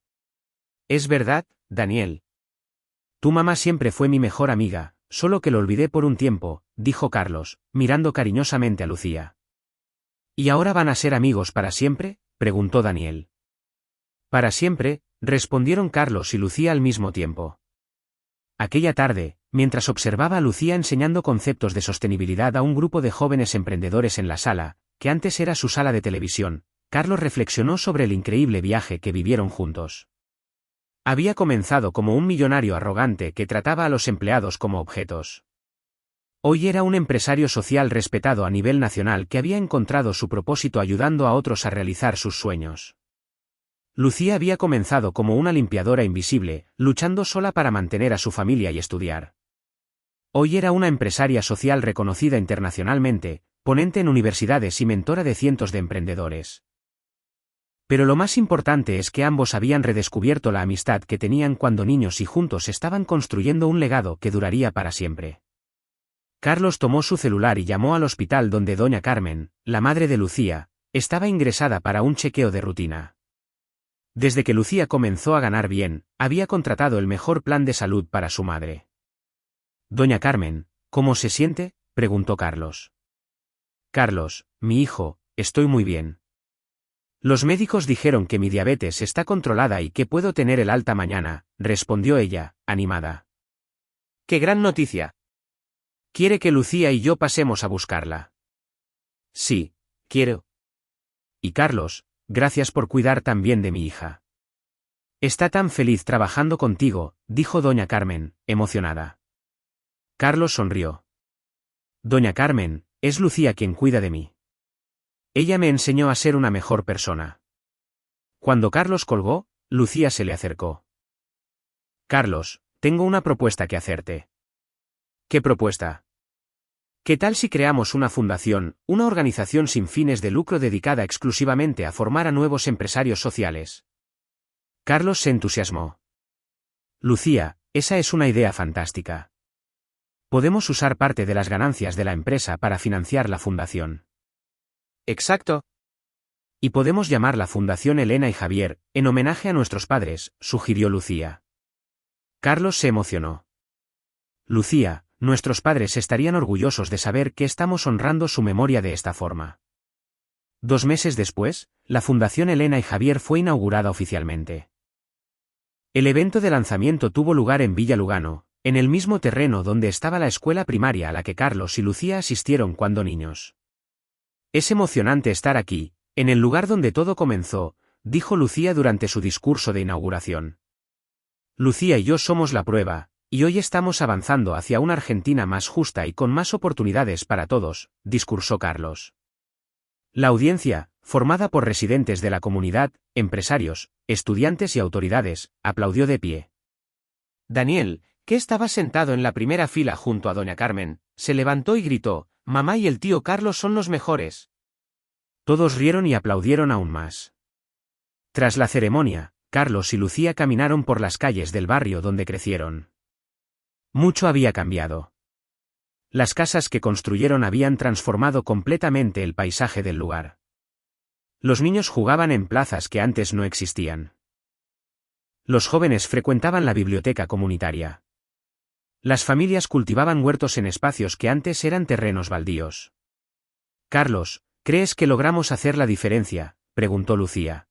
Es verdad, Daniel. Tu mamá siempre fue mi mejor amiga, solo que lo olvidé por un tiempo, dijo Carlos, mirando cariñosamente a Lucía. ¿Y ahora van a ser amigos para siempre?, preguntó Daniel. Para siempre, respondieron Carlos y Lucía al mismo tiempo. Aquella tarde, mientras observaba a Lucía enseñando conceptos de sostenibilidad a un grupo de jóvenes emprendedores en la sala, que antes era su sala de televisión, Carlos reflexionó sobre el increíble viaje que vivieron juntos. Había comenzado como un millonario arrogante que trataba a los empleados como objetos. Hoy era un empresario social respetado a nivel nacional que había encontrado su propósito ayudando a otros a realizar sus sueños. Lucía había comenzado como una limpiadora invisible, luchando sola para mantener a su familia y estudiar. Hoy era una empresaria social reconocida internacionalmente, ponente en universidades y mentora de cientos de emprendedores. Pero lo más importante es que ambos habían redescubierto la amistad que tenían cuando niños y juntos estaban construyendo un legado que duraría para siempre. Carlos tomó su celular y llamó al hospital donde doña Carmen, la madre de Lucía, estaba ingresada para un chequeo de rutina. Desde que Lucía comenzó a ganar bien, había contratado el mejor plan de salud para su madre. Doña Carmen, ¿cómo se siente?, preguntó Carlos. Carlos, mi hijo, estoy muy bien. Los médicos dijeron que mi diabetes está controlada y que puedo tener el alta mañana, respondió ella, animada. ¡Qué gran noticia! ¿Quiere que Lucía y yo pasemos a buscarla? Sí, quiero. Y Carlos, gracias por cuidar tan bien de mi hija. Está tan feliz trabajando contigo, dijo doña Carmen, emocionada. Carlos sonrió. Doña Carmen, es Lucía quien cuida de mí. Ella me enseñó a ser una mejor persona. Cuando Carlos colgó, Lucía se le acercó. Carlos, tengo una propuesta que hacerte. ¿Qué propuesta? ¿Qué tal si creamos una fundación, una organización sin fines de lucro dedicada exclusivamente a formar a nuevos empresarios sociales? Carlos se entusiasmó. Lucía, esa es una idea fantástica. Podemos usar parte de las ganancias de la empresa para financiar la fundación. Exacto. Y podemos llamar la Fundación Elena y Javier, en homenaje a nuestros padres, sugirió Lucía. Carlos se emocionó. Lucía, nuestros padres estarían orgullosos de saber que estamos honrando su memoria de esta forma. 2 meses después, la Fundación Elena y Javier fue inaugurada oficialmente. El evento de lanzamiento tuvo lugar en Villa Lugano, en el mismo terreno donde estaba la escuela primaria a la que Carlos y Lucía asistieron cuando niños. Es emocionante estar aquí, en el lugar donde todo comenzó, dijo Lucía durante su discurso de inauguración. Lucía y yo somos la prueba, y hoy estamos avanzando hacia una Argentina más justa y con más oportunidades para todos, discursó Carlos. La audiencia, formada por residentes de la comunidad, empresarios, estudiantes y autoridades, aplaudió de pie. Daniel, que estaba sentado en la primera fila junto a doña Carmen, se levantó y gritó: «Mamá y el tío Carlos son los mejores». Todos rieron y aplaudieron aún más. Tras la ceremonia, Carlos y Lucía caminaron por las calles del barrio donde crecieron. Mucho había cambiado. Las casas que construyeron habían transformado completamente el paisaje del lugar. Los niños jugaban en plazas que antes no existían. Los jóvenes frecuentaban la biblioteca comunitaria. Las familias cultivaban huertos en espacios que antes eran terrenos baldíos. «Carlos, ¿crees que logramos hacer la diferencia?», preguntó Lucía.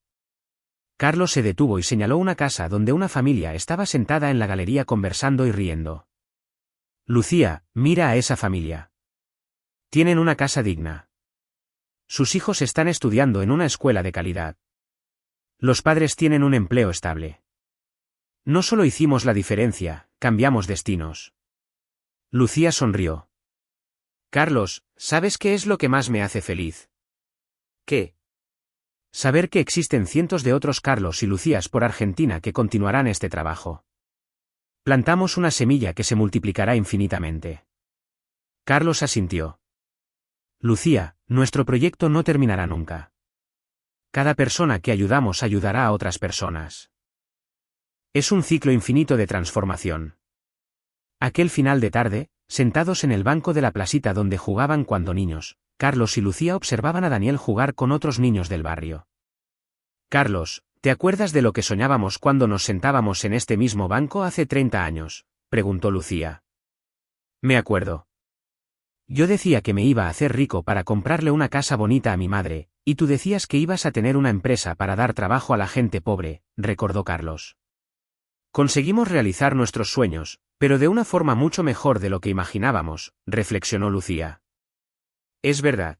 Carlos se detuvo y señaló una casa donde una familia estaba sentada en la galería conversando y riendo. «Lucía, mira a esa familia. Tienen una casa digna. Sus hijos están estudiando en una escuela de calidad. Los padres tienen un empleo estable. No solo hicimos la diferencia, cambiamos destinos». Lucía sonrió. «Carlos, ¿sabes qué es lo que más me hace feliz?». «¿Qué?». «Saber que existen cientos de otros Carlos y Lucías por Argentina que continuarán este trabajo. Plantamos una semilla que se multiplicará infinitamente». Carlos asintió. «Lucía, nuestro proyecto no terminará nunca. Cada persona que ayudamos ayudará a otras personas. Es un ciclo infinito de transformación». Aquel final de tarde, sentados en el banco de la placita donde jugaban cuando niños, Carlos y Lucía observaban a Daniel jugar con otros niños del barrio. «Carlos, ¿te acuerdas de lo que soñábamos cuando nos sentábamos en este mismo banco hace 30 años?», preguntó Lucía. «Me acuerdo. Yo decía que me iba a hacer rico para comprarle una casa bonita a mi madre, y tú decías que ibas a tener una empresa para dar trabajo a la gente pobre», recordó Carlos. «Conseguimos realizar nuestros sueños, pero de una forma mucho mejor de lo que imaginábamos», reflexionó Lucía. «Es verdad.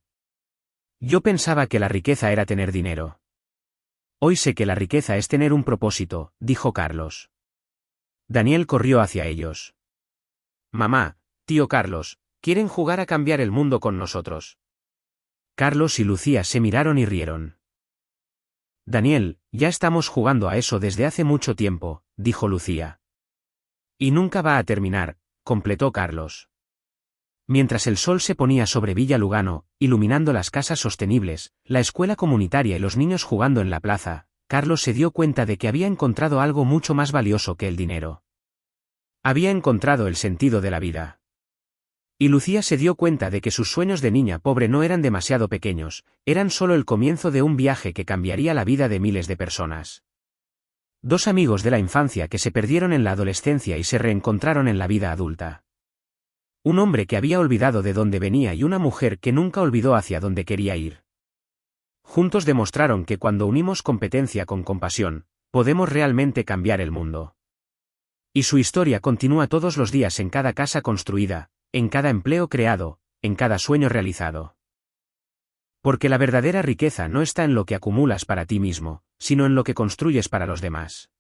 Yo pensaba que la riqueza era tener dinero. Hoy sé que la riqueza es tener un propósito», dijo Carlos. Daniel corrió hacia ellos. «Mamá, tío Carlos, ¿quieren jugar a cambiar el mundo con nosotros?». Carlos y Lucía se miraron y rieron. «Daniel, ya estamos jugando a eso desde hace mucho tiempo», dijo Lucía. «Y nunca va a terminar», completó Carlos. Mientras el sol se ponía sobre Villa Lugano, iluminando las casas sostenibles, la escuela comunitaria y los niños jugando en la plaza, Carlos se dio cuenta de que había encontrado algo mucho más valioso que el dinero. Había encontrado el sentido de la vida. Y Lucía se dio cuenta de que sus sueños de niña pobre no eran demasiado pequeños, eran solo el comienzo de un viaje que cambiaría la vida de miles de personas. Dos amigos de la infancia que se perdieron en la adolescencia y se reencontraron en la vida adulta. Un hombre que había olvidado de dónde venía y una mujer que nunca olvidó hacia dónde quería ir. Juntos demostraron que cuando unimos competencia con compasión, podemos realmente cambiar el mundo. Y su historia continúa todos los días en cada casa construida, en cada empleo creado, en cada sueño realizado. Porque la verdadera riqueza no está en lo que acumulas para ti mismo, sino en lo que construyes para los demás.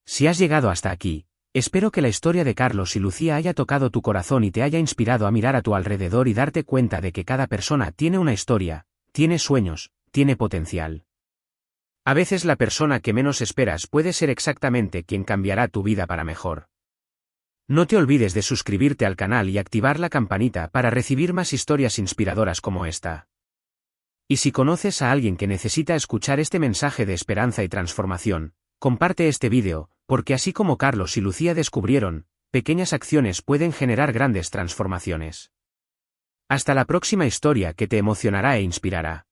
Si has llegado hasta aquí, espero que la historia de Carlos y Lucía haya tocado tu corazón y te haya inspirado a mirar a tu alrededor y darte cuenta de que cada persona tiene una historia, tiene sueños, tiene potencial. A veces la persona que menos esperas puede ser exactamente quien cambiará tu vida para mejor. No te olvides de suscribirte al canal y activar la campanita para recibir más historias inspiradoras como esta. Y si conoces a alguien que necesita escuchar este mensaje de esperanza y transformación, comparte este vídeo, porque así como Carlos y Lucía descubrieron, pequeñas acciones pueden generar grandes transformaciones. Hasta la próxima historia que te emocionará e inspirará.